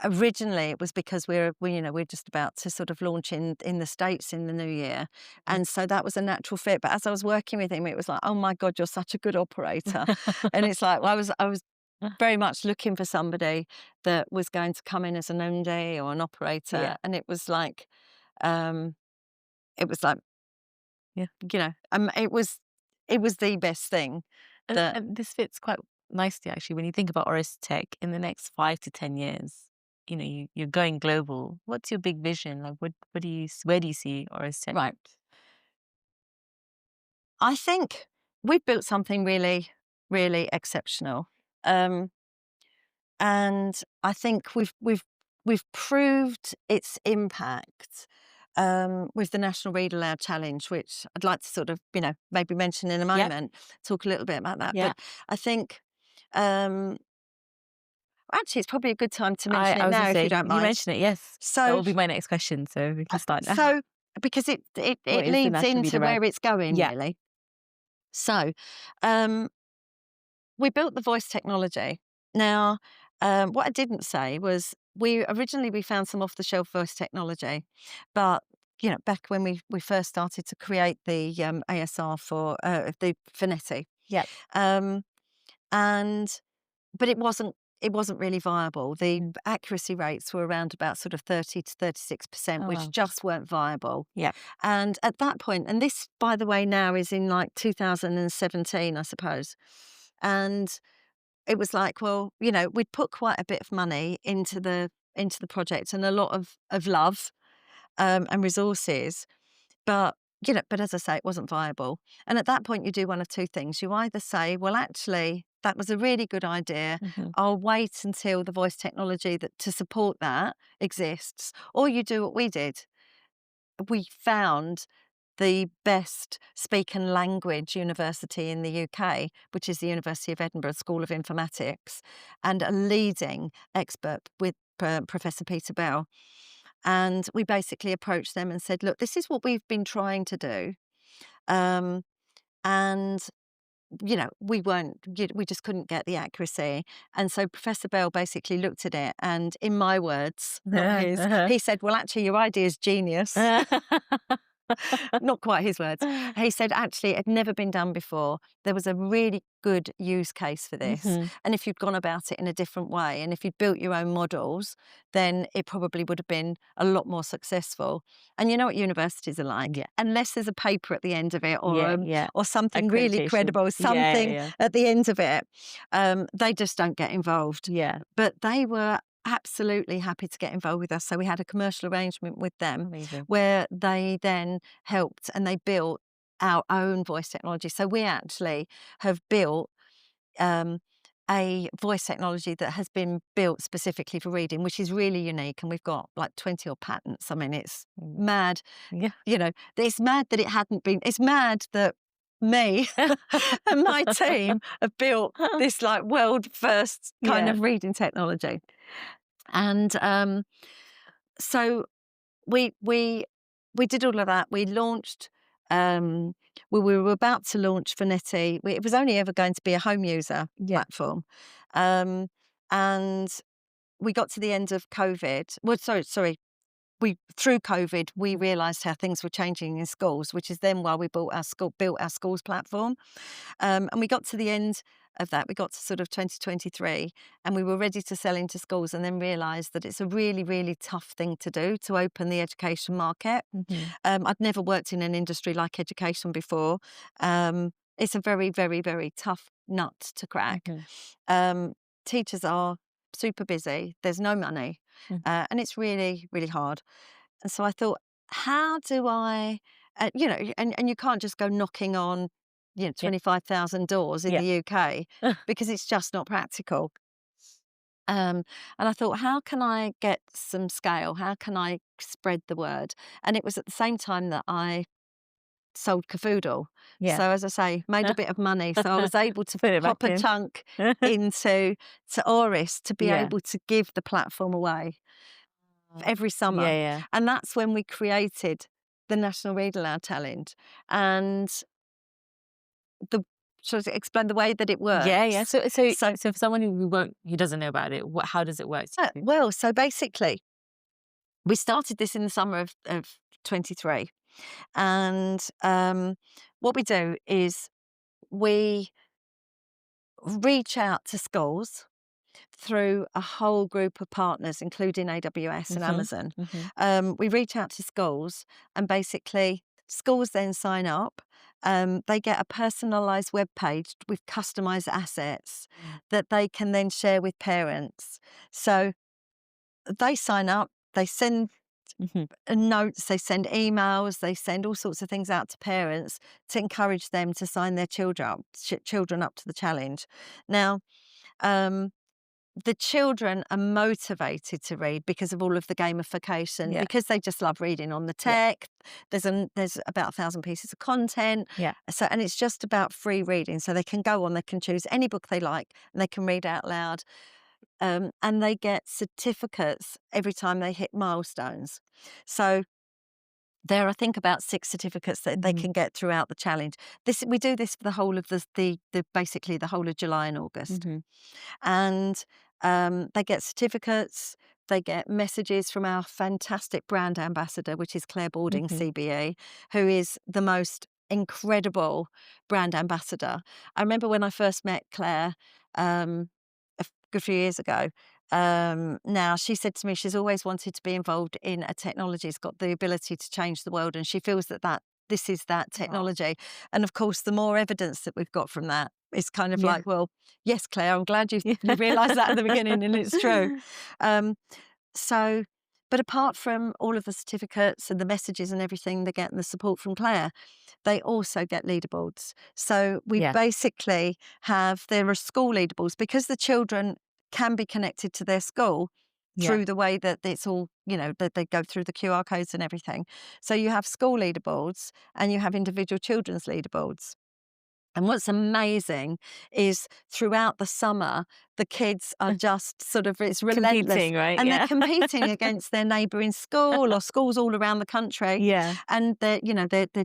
Speaker 2: originally it was because we're just about to sort of launch in the States in the new year, and so that was a natural fit. But as I was working with him, it was like, oh my God, you're such a good operator, and it's like, well, I was very much looking for somebody that was going to come in as an MD or an operator,
Speaker 3: Yeah.
Speaker 2: and um, it was like,
Speaker 3: Yeah.
Speaker 2: it was the best thing that
Speaker 3: And this fits quite nicely, actually, when you think about Auris Tech in the next 5 to 10 years. You're going global. What's your big vision? Like, what do you, where do you see Auris Tech?
Speaker 2: right. I think we've built something really, really exceptional, and I think we've proved its impact. With the National Read Aloud Challenge, which I'd like to sort of, maybe mention in a
Speaker 3: Yeah.
Speaker 2: moment, talk a little bit about that.
Speaker 3: Yeah.
Speaker 2: But I think um, actually, it's probably a good time to
Speaker 3: I,
Speaker 2: mention
Speaker 3: I
Speaker 2: it
Speaker 3: was going
Speaker 2: now,
Speaker 3: to
Speaker 2: if you
Speaker 3: say,
Speaker 2: don't
Speaker 3: you
Speaker 2: mind.
Speaker 3: mentioned it. Yes. That
Speaker 2: So,
Speaker 3: will be my next question. So we can start now.
Speaker 2: so because it
Speaker 3: What
Speaker 2: it
Speaker 3: is the
Speaker 2: leads
Speaker 3: National
Speaker 2: into
Speaker 3: Reader Aloud?
Speaker 2: where it's going,
Speaker 3: Yeah.
Speaker 2: really. So, um, we built the voice technology. Now, what I didn't say was we found some off the shelf voice technology, but back when we first started to create the ASR for the Fonetti,
Speaker 3: Yeah.
Speaker 2: um, and but it wasn't really viable. The
Speaker 3: Mhm.
Speaker 2: accuracy rates were around about sort of 30 to 36%,
Speaker 3: Oh,
Speaker 2: which
Speaker 3: wow.
Speaker 2: just weren't viable.
Speaker 3: Yeah.
Speaker 2: And at that point, and this, by the way, now is in like 2017, I suppose. And it was like, well, we'd put quite a bit of money into the project and a lot of love and resources, but but as I say, it wasn't viable. And at that point, you do one of two things. You either say, well, actually, that was a really good idea.
Speaker 3: Hmm.
Speaker 2: I'll wait until the voice technology that to support that exists, or you do what we did. We found the best speak and language university in the UK, which is the University of Edinburgh School of Informatics, and a leading expert with Professor Peter Bell. And we basically approached them and said, look, this is what we've been trying to do. Um, and we just couldn't get the accuracy. And so Professor Bell basically looked at it and, in my words, not his, he said, well, actually, your idea is genius. Not quite his words. He said, actually, it had never been done before. There was a really good use case for this.
Speaker 3: Hmm.
Speaker 2: And if you'd gone about it in a different way, and if you'd built your own models, then it probably would have been a lot more successful. And you know what universities are like?
Speaker 3: Yeah.
Speaker 2: Unless there's a paper at the end of it,
Speaker 3: Yeah. Yeah.
Speaker 2: or something really
Speaker 3: Accreditation.
Speaker 2: credible,
Speaker 3: Yeah.
Speaker 2: something
Speaker 3: Yeah.
Speaker 2: at the end of it, they just don't get involved.
Speaker 3: Yeah.
Speaker 2: But they were absolutely happy to get involved with us. So we had a commercial arrangement with them
Speaker 3: Amazing.
Speaker 2: where they then helped and they built our own voice technology. So we actually have built um, a voice technology that has been built specifically for reading, which is really unique. And we've got like 20 odd patents. I mean, it's mad.
Speaker 3: Yeah.
Speaker 2: You know, it's mad that it hadn't been, it's mad that me and my team have built this like world first kind of reading technology. And so we did all of that. We launched, we were about to launch Fonetti. It was only ever going to be a home user platform. And we got to the end of COVID. Well, sorry. Through COVID, we realised how things were changing in schools, which is then why we built our schools platform. And we got to the end of that. We got to sort of 2023, and we were ready to sell into schools, and then realised that it's a really, really tough thing to do, to open the education market. I'd never worked in an industry like education before. It's a very, very, very tough nut to crack. Teachers are super busy. There's no money. And it's really, really hard. And so I thought, how do I, and you can't just go knocking on, 25,000 doors in the UK because it's just not practical. And I thought, how can I get some scale? How can I spread the word? And it was at the same time that I sold Cafoodle. So as I say, made a bit of money. So I was able to pop a chunk into Auris to be able to give the platform away every summer. And that's when we created the National Read Aloud Challenge. And should I explain the way that it works?
Speaker 3: So for someone who doesn't know about it, how does it work?
Speaker 2: Well, so basically, we started this in the summer of 23. And what we do is we reach out to schools through a whole group of partners, including AWS and Amazon. We reach out to schools, and basically schools then sign up. They get a personalised web page with customised assets that they can then share with parents. So they sign up, they send notes, they send emails, they send all sorts of things out to parents to encourage them to sign their children up to the challenge. Now, the children are motivated to read because of all of the gamification, because they just love reading on the tech. There's about 1,000 pieces of content. So, and it's just about free reading. So they can go on, they can choose any book they like, and they can read out loud. And they get certificates every time they hit milestones. So there are, I think, about 6 certificates that they can get throughout the challenge. We do this for the whole of basically the whole of July and August. And they get certificates. They get messages from our fantastic brand ambassador, which is Claire Boarding, CBE, who is the most incredible brand ambassador. I remember when I first met Claire a good few years ago. Now, she said to me she's always wanted to be involved in a technology that's got the ability to change the world, and she feels that this is that technology. And of course, the more evidence that we've got from that, it's kind of like, well, yes, Claire, I'm glad you realised that at the beginning, and it's true. But apart from all of the certificates and the messages and everything they get and the support from Claire, they also get leaderboards. So we basically there are school leaderboards, because the children can be connected to their school through the way that it's all, that they go through the QR codes and everything. So you have school leaderboards and you have individual children's leaderboards. And what's amazing is throughout the summer, the kids are just it's relentless.
Speaker 3: Competing, right?
Speaker 2: And they're competing against their neighbouring school or schools all around the country. And they're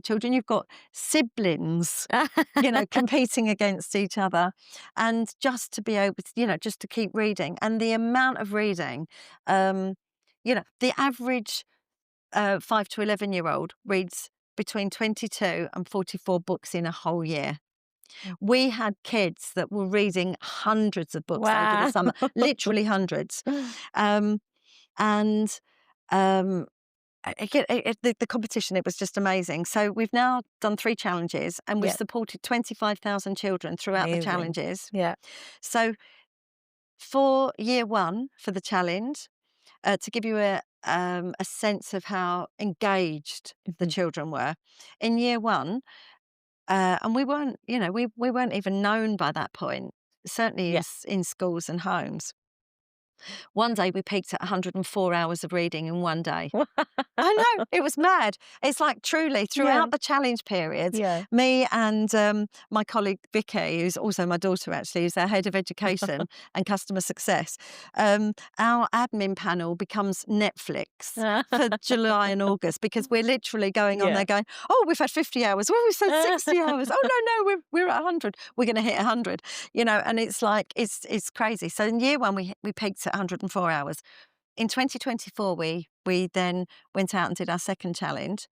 Speaker 2: children. You've got siblings, competing against each other. And just to be able to, just to keep reading. And the amount of reading, the average 5 to 11-year-old reads between 22 and 44 books in a whole year. We had kids that were reading hundreds of books over the summer, literally hundreds. Again, the competition, it was just amazing. So we've now done 3 challenges, and we've supported 25,000 children throughout the challenges. So for year 1, for the challenge, to give you a sense of how engaged the children were, in year 1, and we weren't, we weren't even known by that point. certainly
Speaker 3: Yeah.
Speaker 2: in schools and homes. One day we peaked at 104 hours of reading in one day. I know, it was mad. It's like truly
Speaker 3: Yeah.
Speaker 2: throughout the challenge periods,
Speaker 3: Yeah.
Speaker 2: me and my colleague Vicky, who's also my daughter actually, who's our head of education and customer success, our admin panel becomes Netflix for July and August because we're literally going on
Speaker 3: Yeah.
Speaker 2: there going, oh, we've had 50 hours. Well, we've had 60 hours. Oh, no, we're at 100. We're going to hit 100, and it's like, it's crazy. So in year one, we peaked at 104 hours. In 2024, we then went out and did our second challenge,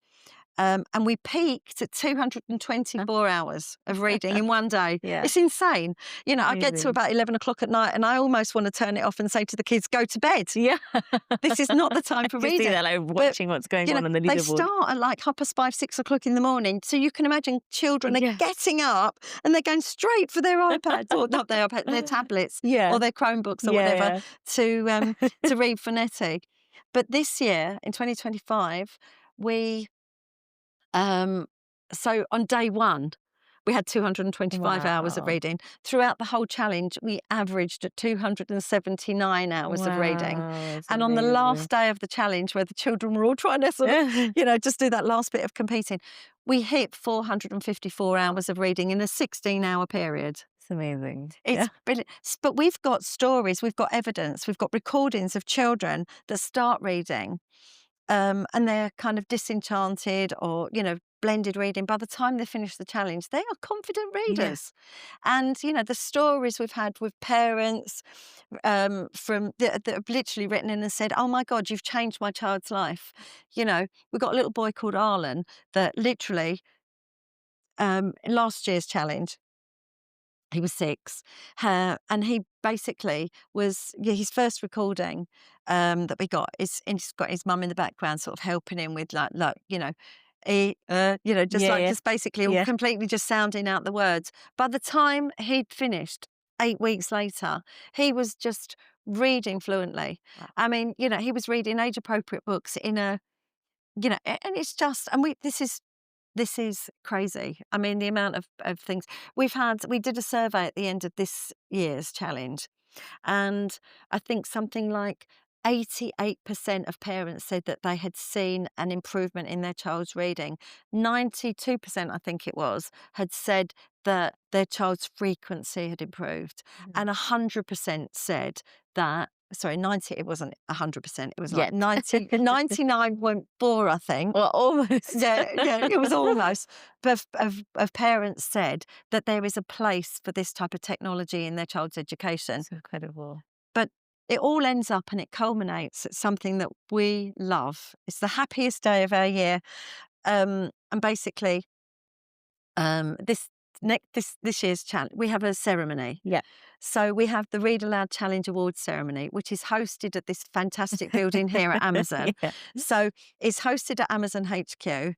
Speaker 2: and we peaked at 224 hours of reading in one day.
Speaker 3: Yeah.
Speaker 2: It's insane. I get to
Speaker 3: Amazing.
Speaker 2: about 11 o'clock at night and I almost want to turn it off and say to the kids, go to bed.
Speaker 3: Yeah.
Speaker 2: This is not the time for
Speaker 3: I can see
Speaker 2: reading.
Speaker 3: that, like, watching what's going on the
Speaker 2: They
Speaker 3: leaderboard.
Speaker 2: start at like 5:30, 6 o'clock in the morning. So you can imagine children are
Speaker 3: Yeah.
Speaker 2: getting up and they're going straight for their iPads, or not their iPads, their tablets,
Speaker 3: Yeah.
Speaker 2: or their Chromebooks or
Speaker 3: Yeah,
Speaker 2: whatever
Speaker 3: yeah.
Speaker 2: to read Fonetti. But this year, in 2025, we so on day one, we had 225 hours of
Speaker 3: Wow.
Speaker 2: reading. Throughout the whole challenge, we averaged at 279 hours of reading.
Speaker 3: Wow, that's
Speaker 2: And on the last
Speaker 3: amazing.
Speaker 2: day of the challenge, where the children were all trying to sort of, just do that last bit of competing, we hit 454 hours of reading in a 16-hour period.
Speaker 3: It's amazing.
Speaker 2: It's brilliant. But we've got stories, we've got evidence, we've got recordings of children that start reading, and they're kind of disenchanted or, blended reading. By the time they finish the challenge, they are confident
Speaker 3: Yeah.
Speaker 2: readers. And, the stories we've had with parents from that have literally written in and said, oh my God, you've changed my child's life. We've got a little boy called Arlen that literally, last year's challenge, he was 6, and he basically was his first recording that we got is, and he's got his mum in the background sort of helping him with like just
Speaker 3: Yeah,
Speaker 2: like
Speaker 3: yeah.
Speaker 2: just basically all
Speaker 3: Yeah.
Speaker 2: completely just sounding out the words. By the time he'd finished 8 weeks later, he was just reading fluently.
Speaker 3: Wow.
Speaker 2: I mean, he was reading age appropriate books in a, and it's just, and this is crazy. I mean, the amount of things we did a survey at the end of this year's challenge, and I think something like 88% of parents said that they had seen an improvement in their child's reading. 92%, I think it was, had said that their child's frequency had improved. And 100% said that, sorry, 90, it wasn't 100%, it was like
Speaker 3: Yet.
Speaker 2: 99.4, I think.
Speaker 3: Well, almost.
Speaker 2: Yeah, it was almost. But of parents said that there is a place for this type of technology in their child's education.
Speaker 3: It's incredible.
Speaker 2: But it all ends up and it culminates at something that we love. It's the happiest day of our year. And basically, this year's challenge, we have a ceremony.
Speaker 3: Yeah.
Speaker 2: So we have the Read Aloud Challenge Awards ceremony, which is hosted at this fantastic building here at Amazon.
Speaker 3: Yeah.
Speaker 2: So it's hosted at Amazon HQ,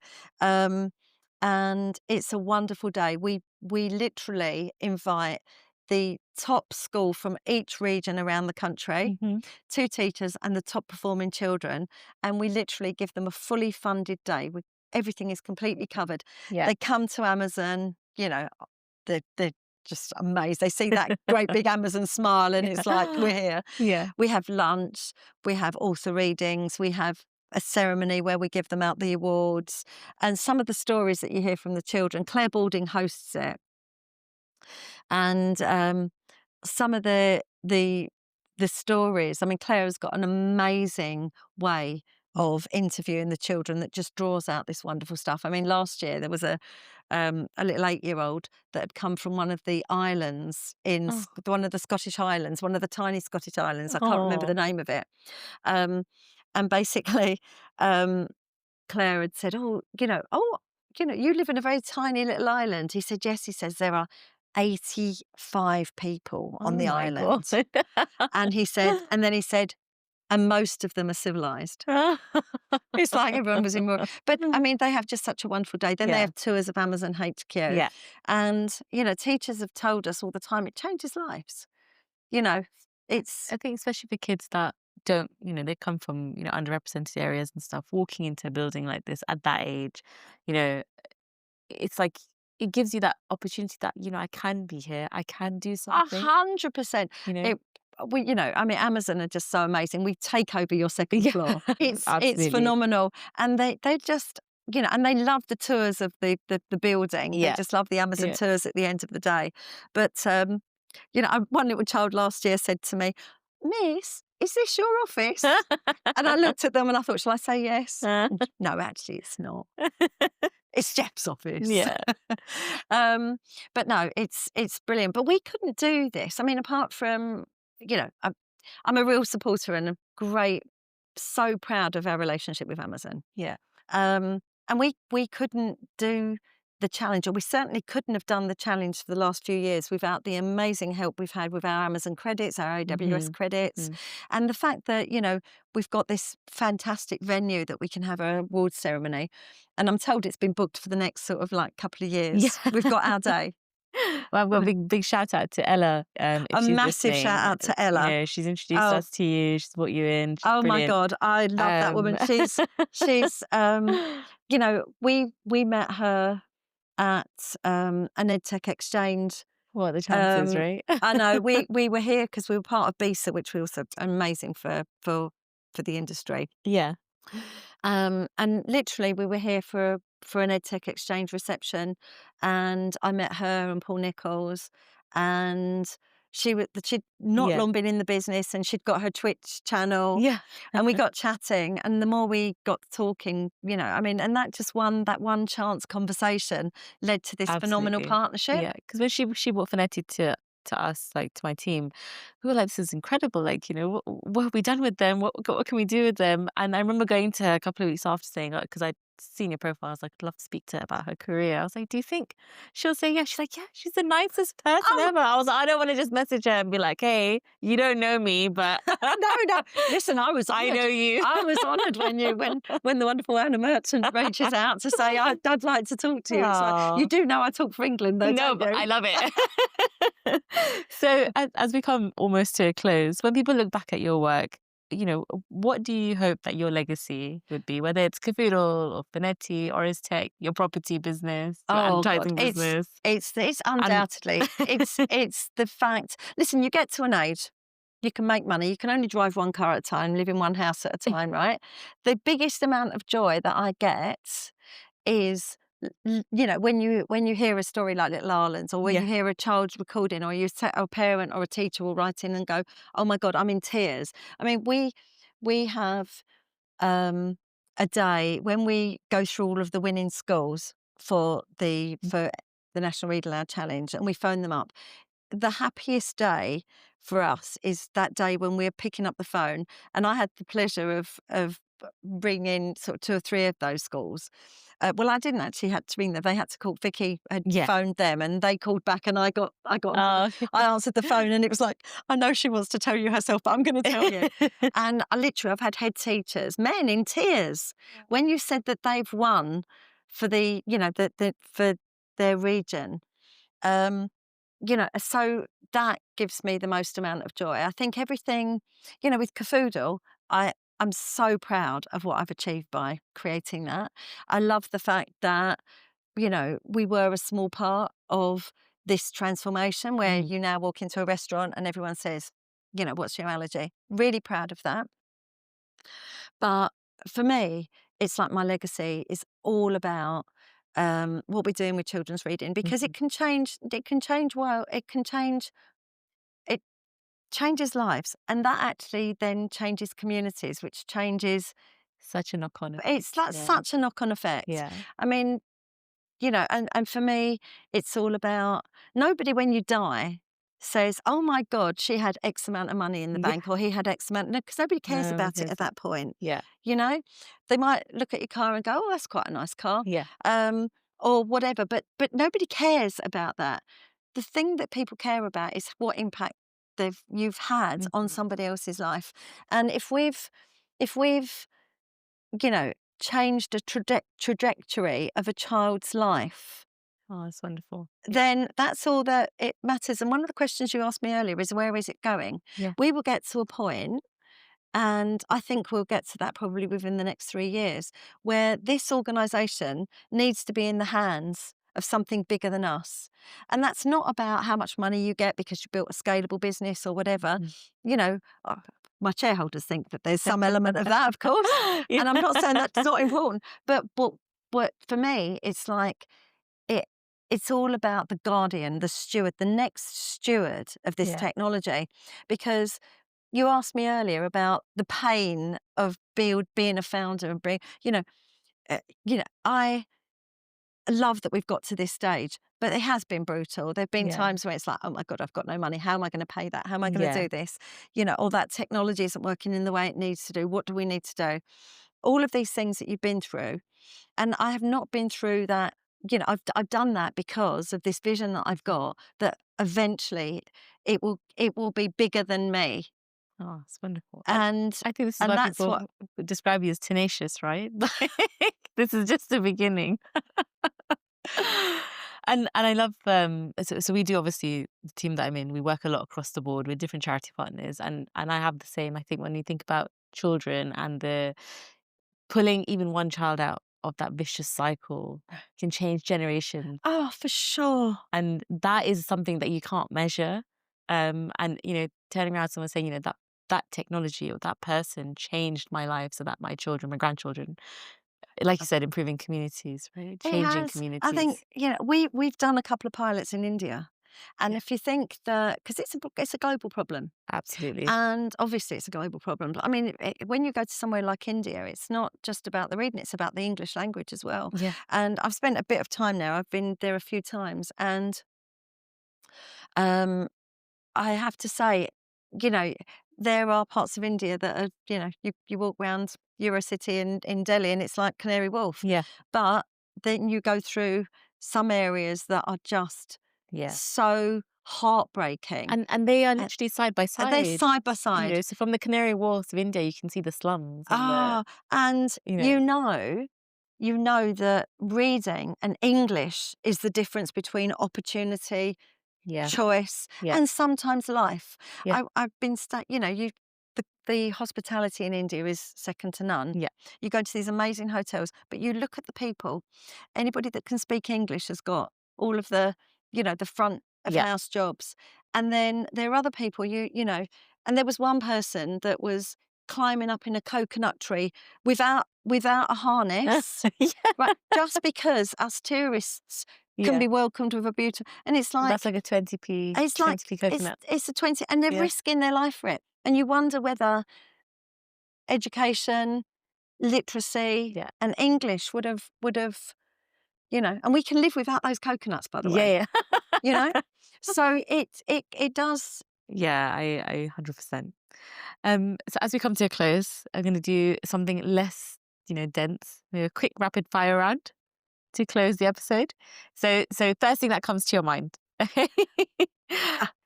Speaker 2: and it's a wonderful day. We literally invite the top school from each region around the country,
Speaker 3: Mhm.
Speaker 2: 2 teachers and the top performing children, and we literally give them a fully funded day. Everything is completely covered.
Speaker 3: Yeah.
Speaker 2: They come to Amazon, they're just amazed. They see that great big Amazon smile and it's like, we're here.
Speaker 3: Yeah.
Speaker 2: We have lunch, we have author readings, we have a ceremony where we give them out the awards. And some of the stories that you hear from the children, Claire Balding hosts it. And some of the stories, I mean, Claire has got an amazing way of interviewing the children that just draws out this wonderful stuff. I mean, last year there was a little 8-year-old that had come from one of the islands in
Speaker 3: Oh.
Speaker 2: one of the Scottish islands, one of the tiny Scottish islands. I can't remember the name of it. And basically, Claire had said, you live in a very tiny little island. He said, yes. He says, there are 85 people on
Speaker 3: Oh
Speaker 2: the
Speaker 3: my
Speaker 2: island.
Speaker 3: God.
Speaker 2: And then he said, and most of them are civilized. It's like everyone was in more. But I mean, they have just such a wonderful day. Then they
Speaker 3: Yeah.
Speaker 2: have tours of Amazon HQ.
Speaker 3: Yeah.
Speaker 2: And, teachers have told us all the time, it changes lives. It's,
Speaker 3: I think especially for kids that don't, they come from, underrepresented areas and stuff, walking into a building like this at that age, it's like it gives you that opportunity that, I can be here, I can do something,
Speaker 2: 100%.
Speaker 3: you know?
Speaker 2: It, I mean, Amazon are just so amazing. We take over your second
Speaker 3: Yeah,
Speaker 2: floor. It's
Speaker 3: absolutely.
Speaker 2: phenomenal, and they just, and they love the tours of the building. They
Speaker 3: Yeah,
Speaker 2: just love the Amazon
Speaker 3: yeah.
Speaker 2: tours at the end of the day. But one little child last year said to me, "Miss, is this your office?" And I looked at them and I thought, "Shall I say yes?" No, actually, it's not. It's Jeff's office.
Speaker 3: Yeah.
Speaker 2: But no, it's brilliant. But we couldn't do this. I mean, apart from, I'm a real supporter and a great, so proud of our relationship with Amazon.
Speaker 3: Yeah.
Speaker 2: And we couldn't do the challenge, or we certainly couldn't have done the challenge for the last few years without the amazing help we've had with our Amazon credits, our AWS credits, and the fact that, we've got this fantastic venue that we can have our awards ceremony. And I'm told it's been booked for the next sort of like couple of years.
Speaker 3: Yeah.
Speaker 2: We've got our day.
Speaker 3: Well, I've got a big shout out to Ella, if
Speaker 2: A
Speaker 3: she's
Speaker 2: massive shout
Speaker 3: listening.
Speaker 2: out to Ella.
Speaker 3: She's introduced
Speaker 2: Oh,
Speaker 3: us to you. She's brought you in. She's
Speaker 2: oh my
Speaker 3: brilliant.
Speaker 2: God, I love that woman. She's we met her at an EdTech exchange.
Speaker 3: What are the chances, right?
Speaker 2: I know we were here because we were part of BISA, which we also amazing for the industry.
Speaker 3: Yeah.
Speaker 2: And literally we were here for an EdTech exchange reception, and I met her and Paul Nichols, and she'd not
Speaker 3: Yeah.
Speaker 2: long been in the business, and she'd got her Twitch channel,
Speaker 3: Yeah.
Speaker 2: and we got chatting, and the more we got talking, I mean, and that one chance conversation led to this phenomenal
Speaker 3: Absolutely.
Speaker 2: partnership.
Speaker 3: Yeah. Because when she brought Fonetti to us, like to my team, we were like, this is incredible. Like, what have we done with them? What can we do with them? And I remember going to her a couple of weeks after saying, because I'd seen your profile, I was like, I'd love to speak to her about her career. I was like, do you think she'll say yes? She's like, yeah, she's the nicest person
Speaker 2: Oh,
Speaker 3: ever. I was like, I don't want to just message her and be like, hey, you don't know me, but
Speaker 2: no. Listen, I was
Speaker 3: I
Speaker 2: honoured.
Speaker 3: know you.
Speaker 2: I was honoured when the wonderful Anna Merchant reaches out to say, I'd like to talk to you. It's like,
Speaker 3: Aw.
Speaker 2: you do know I talk for England, though,
Speaker 3: No,
Speaker 2: don't
Speaker 3: but
Speaker 2: you?
Speaker 3: I love it. So as we come almost to a close, when people look back at your work, what do you hope that your legacy would be? Whether it's Cathedral or Fonetti, Auris Tech, your property business, your
Speaker 2: Oh God,
Speaker 3: advertising business.
Speaker 2: it's
Speaker 3: And
Speaker 2: undoubtedly it's the fact. Listen, you get to an age, you can make money. You can only drive one car at a time, live in one house at a time, right? The biggest amount of joy that I get is, when you hear a story like Little Ireland, or when
Speaker 3: yeah,
Speaker 2: you hear a child recording, or a parent or a teacher will write in and go, "Oh my God, I'm in tears." I mean, we have a day when we go through all of the winning schools for the National Read Aloud Challenge, and we phone them up. The happiest day for us is that day when we're picking up the phone, and I had the pleasure of ringing sort of 2 or 3 of those schools. Well, I didn't actually have to ring them. They had to call. Vicky had
Speaker 3: yeah.
Speaker 2: phoned them, and they called back, and I
Speaker 3: Oh,
Speaker 2: I answered the phone, and it was like, I know she wants to tell you herself, but I'm going to tell you. And I've had head teachers, men in tears, when you said that they've won for for their region. So that gives me the most amount of joy. I think everything, with Cafoodle, I'm so proud of what I've achieved by creating that. I love the fact that, we were a small part of this transformation where you now walk into a restaurant and everyone says, what's your allergy? Really proud of that. But for me, it's like my legacy is all about what we're doing with children's reading, because it can change. It can change. Well, it can change. It changes lives, and that actually then changes communities, which changes.
Speaker 3: such a knock-on effect.
Speaker 2: It's like
Speaker 3: Yeah.
Speaker 2: such a knock-on effect.
Speaker 3: Yeah.
Speaker 2: I mean, and for me, it's all about, nobody when you die says, "Oh my God, she had X amount of money in the
Speaker 3: Yeah.
Speaker 2: bank," or "he had X amount." No, because nobody cares
Speaker 3: No,
Speaker 2: about it
Speaker 3: because
Speaker 2: at that point.
Speaker 3: yeah,
Speaker 2: They might look at your car and go, "Oh, that's quite a nice car,"
Speaker 3: yeah.
Speaker 2: or whatever. But nobody cares about that. The thing that people care about is what impact you've had on somebody else's life. And if we've changed a trajectory of a child's life,
Speaker 3: Oh, it's wonderful.
Speaker 2: then that's all that it matters. And one of the questions you asked me earlier is, where is it going?
Speaker 3: Yeah.
Speaker 2: We will get to a point, and I think we'll get to that probably within the next 3 years, where this organisation needs to be in the hands of something bigger than us. And that's not about how much money you get because you built a scalable business or whatever. You know, my shareholders think that there's some element of that, of course.
Speaker 3: Yeah.
Speaker 2: And I'm not saying that's not important, but for me, it's like it's all about the guardian, the steward, the next steward of this
Speaker 3: Yeah.
Speaker 2: technology. Because you asked me earlier about the pain of being a founder and being, I love that we've got to this stage, but it has been brutal. There've been
Speaker 3: Yeah.
Speaker 2: times where it's like, oh my God, I've got no money. How am I going to pay that? How am I going to
Speaker 3: Yeah.
Speaker 2: do this? Or that technology isn't working in the way it needs to do. What do we need to do? All of these things that you've been through. And I have not been through that. I've done that because of this vision that I've got, that eventually it will be bigger than me.
Speaker 3: Oh, it's wonderful.
Speaker 2: And
Speaker 3: I think this is
Speaker 2: and
Speaker 3: why
Speaker 2: that's
Speaker 3: people
Speaker 2: what
Speaker 3: would describe you as tenacious, right? Like, this is just the beginning. And I love so we do, obviously, the team that I'm in, we work a lot across the board with different charity partners, and I have the same. I think when you think about children and the pulling even one child out of that vicious cycle can change generations,
Speaker 2: Oh, for sure.
Speaker 3: and that is something that you can't measure. And turning around to someone saying, that technology or that person changed my life so that my children, my grandchildren, like you said, improving communities, right?
Speaker 2: It
Speaker 3: Changing
Speaker 2: has. I think,
Speaker 3: communities.
Speaker 2: we've done a couple of pilots in India. And
Speaker 3: Yeah.
Speaker 2: if you think that, because it's a global problem,
Speaker 3: Absolutely.
Speaker 2: and obviously it's a global problem. I mean, when you go to somewhere like India, it's not just about the reading; it's about the English language as well.
Speaker 3: Yeah.
Speaker 2: And I've spent a bit of time there. I've been there a few times, and um, I have to say, you know, there are parts of India that are, you walk around Eurocity in Delhi and it's like Canary Wharf.
Speaker 3: Yeah.
Speaker 2: But then you go through some areas that are just
Speaker 3: Yeah.
Speaker 2: so heartbreaking.
Speaker 3: And they are
Speaker 2: And,
Speaker 3: literally side by
Speaker 2: and they're
Speaker 3: side.
Speaker 2: side by side.
Speaker 3: So from the Canary Wharfs of India, you can see the slums and
Speaker 2: And
Speaker 3: you
Speaker 2: you know that reading and English is the difference between opportunity,
Speaker 3: yeah.
Speaker 2: choice,
Speaker 3: Yeah.
Speaker 2: and sometimes life.
Speaker 3: Yeah.
Speaker 2: I've been the hospitality in India is second to none.
Speaker 3: Yeah.
Speaker 2: You go to these amazing hotels, but you look at the people. Anybody that can speak English has got all of the front of
Speaker 3: Yeah.
Speaker 2: house jobs. And then there are other people, and there was one person that was climbing up in a coconut tree without a harness,
Speaker 3: Yeah.
Speaker 2: right? Just because us tourists can
Speaker 3: Yeah.
Speaker 2: be welcomed with a beautiful, and it's
Speaker 3: That's
Speaker 2: like,
Speaker 3: like a 20p,
Speaker 2: it's like
Speaker 3: 20p coconut.
Speaker 2: it's a 20, and they're
Speaker 3: Yeah.
Speaker 2: risking their life for it. And you wonder whether education, literacy,
Speaker 3: Yeah.
Speaker 2: and English would have, and we can live without those coconuts, by the way.
Speaker 3: Yeah. Yeah.
Speaker 2: So it does.
Speaker 3: Yeah, I 100%. So as we come to a close, I'm going to do something less, dense. A quick rapid fire round to close the episode. So first thing that comes to your mind.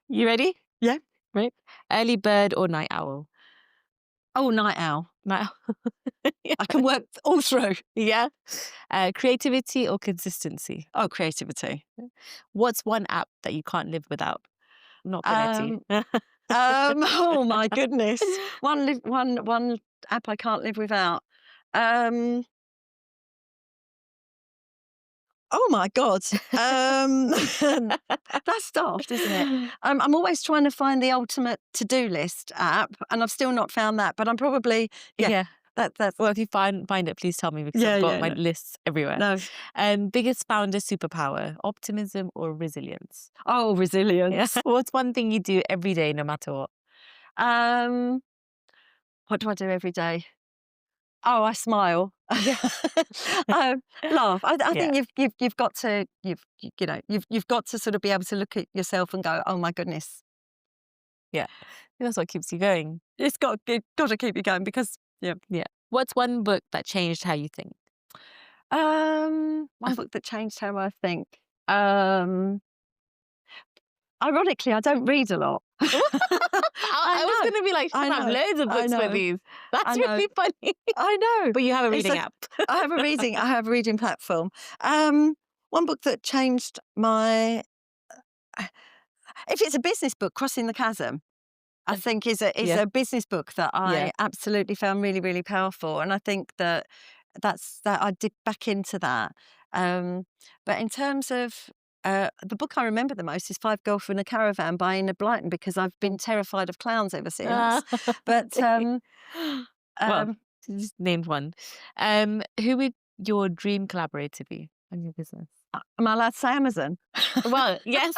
Speaker 3: You ready?
Speaker 2: Yeah.
Speaker 3: Right. Early bird or night owl?
Speaker 2: Oh, night owl.
Speaker 3: Night owl. Yeah.
Speaker 2: I can work all through.
Speaker 3: Yeah. Creativity or consistency?
Speaker 2: Oh, creativity.
Speaker 3: What's one app that you can't live without? Not Fonetti.
Speaker 2: Oh my goodness. One app I can't live without. Oh my God. That's daft, isn't it? I'm always trying to find the ultimate to-do list app, and I've still not found that, but I'm probably,
Speaker 3: Yeah.
Speaker 2: that's,
Speaker 3: Well, if you find it, please tell me, because
Speaker 2: Yeah,
Speaker 3: I've got
Speaker 2: yeah,
Speaker 3: my
Speaker 2: no.
Speaker 3: lists everywhere.
Speaker 2: no.
Speaker 3: Biggest founder superpower, optimism or resilience?
Speaker 2: Oh,
Speaker 3: Yeah.
Speaker 2: resilience.
Speaker 3: What's one thing you do every day, no matter what?
Speaker 2: What do I do every day? Oh, I smile.
Speaker 3: Yeah.
Speaker 2: Laugh. I
Speaker 3: Yeah.
Speaker 2: think you've got to you've got to sort of be able to look at yourself and go, oh my goodness,
Speaker 3: Yeah. I think that's what keeps you going.
Speaker 2: it's got to keep you going, because
Speaker 3: Yeah. What's one book that changed how you think?
Speaker 2: one book that changed how I think. Ironically, I don't read a lot.
Speaker 3: I was
Speaker 2: know.
Speaker 3: going to be like,
Speaker 2: I
Speaker 3: I have
Speaker 2: know.
Speaker 3: loads of
Speaker 2: I
Speaker 3: books for
Speaker 2: know.
Speaker 3: these. That's
Speaker 2: I know.
Speaker 3: really funny.
Speaker 2: I know.
Speaker 3: But you have a
Speaker 2: It's
Speaker 3: reading
Speaker 2: like-
Speaker 3: app.
Speaker 2: I have a reading platform. One book that changed my, if it's a business book, Crossing the Chasm, I think is
Speaker 3: Yeah.
Speaker 2: a business book that I
Speaker 3: Yeah.
Speaker 2: absolutely found really, really powerful. And I think that I did back into that. But in terms of the book I remember the most is Five Girls in a Caravan by Enid Blyton, because I've been terrified of clowns ever since. But
Speaker 3: Well,
Speaker 2: um,
Speaker 3: you just named one. Who would your dream collaborator be on your business?
Speaker 2: am I allowed to say Amazon?
Speaker 3: Well, yes.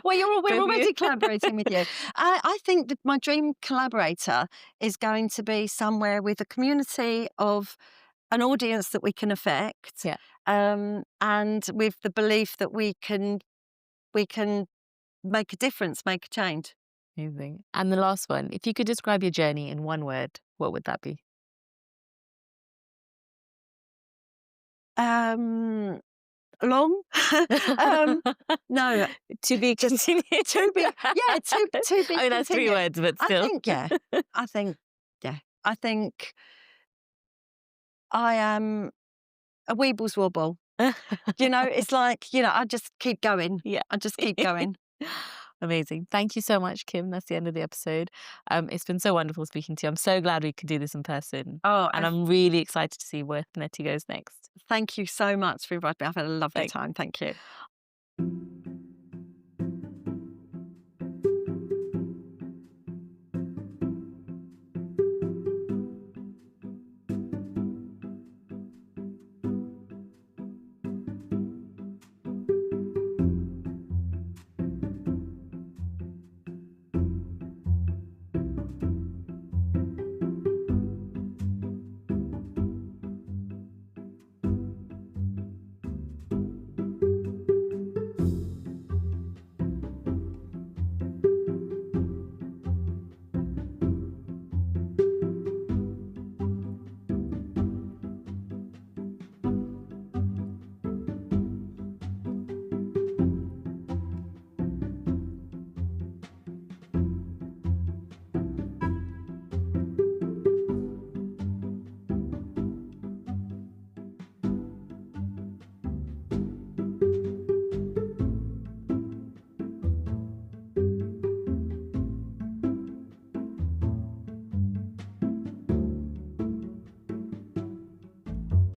Speaker 2: Well, we're
Speaker 3: Good for you.
Speaker 2: already collaborating with you. I think that my dream collaborator is going to be somewhere with a community of an audience that we can affect,
Speaker 3: Yeah.
Speaker 2: and with the belief that we can make a difference, make a change.
Speaker 3: Amazing. And the last one, if you could describe your journey in one word, what would that be?
Speaker 2: Long? No,
Speaker 3: To be
Speaker 2: just
Speaker 3: continued.
Speaker 2: to be, yeah, to be
Speaker 3: I mean, that's 3
Speaker 2: continued.
Speaker 3: words, but
Speaker 2: I
Speaker 3: still.
Speaker 2: think, yeah. I think, yeah. I think I am a Weebles Wobble. It's like, I just keep going.
Speaker 3: Yeah.
Speaker 2: I just keep going.
Speaker 3: Amazing. Thank you so much, Kim. That's the end of the episode. It's been so wonderful speaking to you. I'm so glad we could do this in person.
Speaker 2: Oh,
Speaker 3: And I'm really excited to see where Fonetti goes next.
Speaker 2: thank you so much for inviting me. I've had a lovely
Speaker 3: Thanks.
Speaker 2: time. Thank you.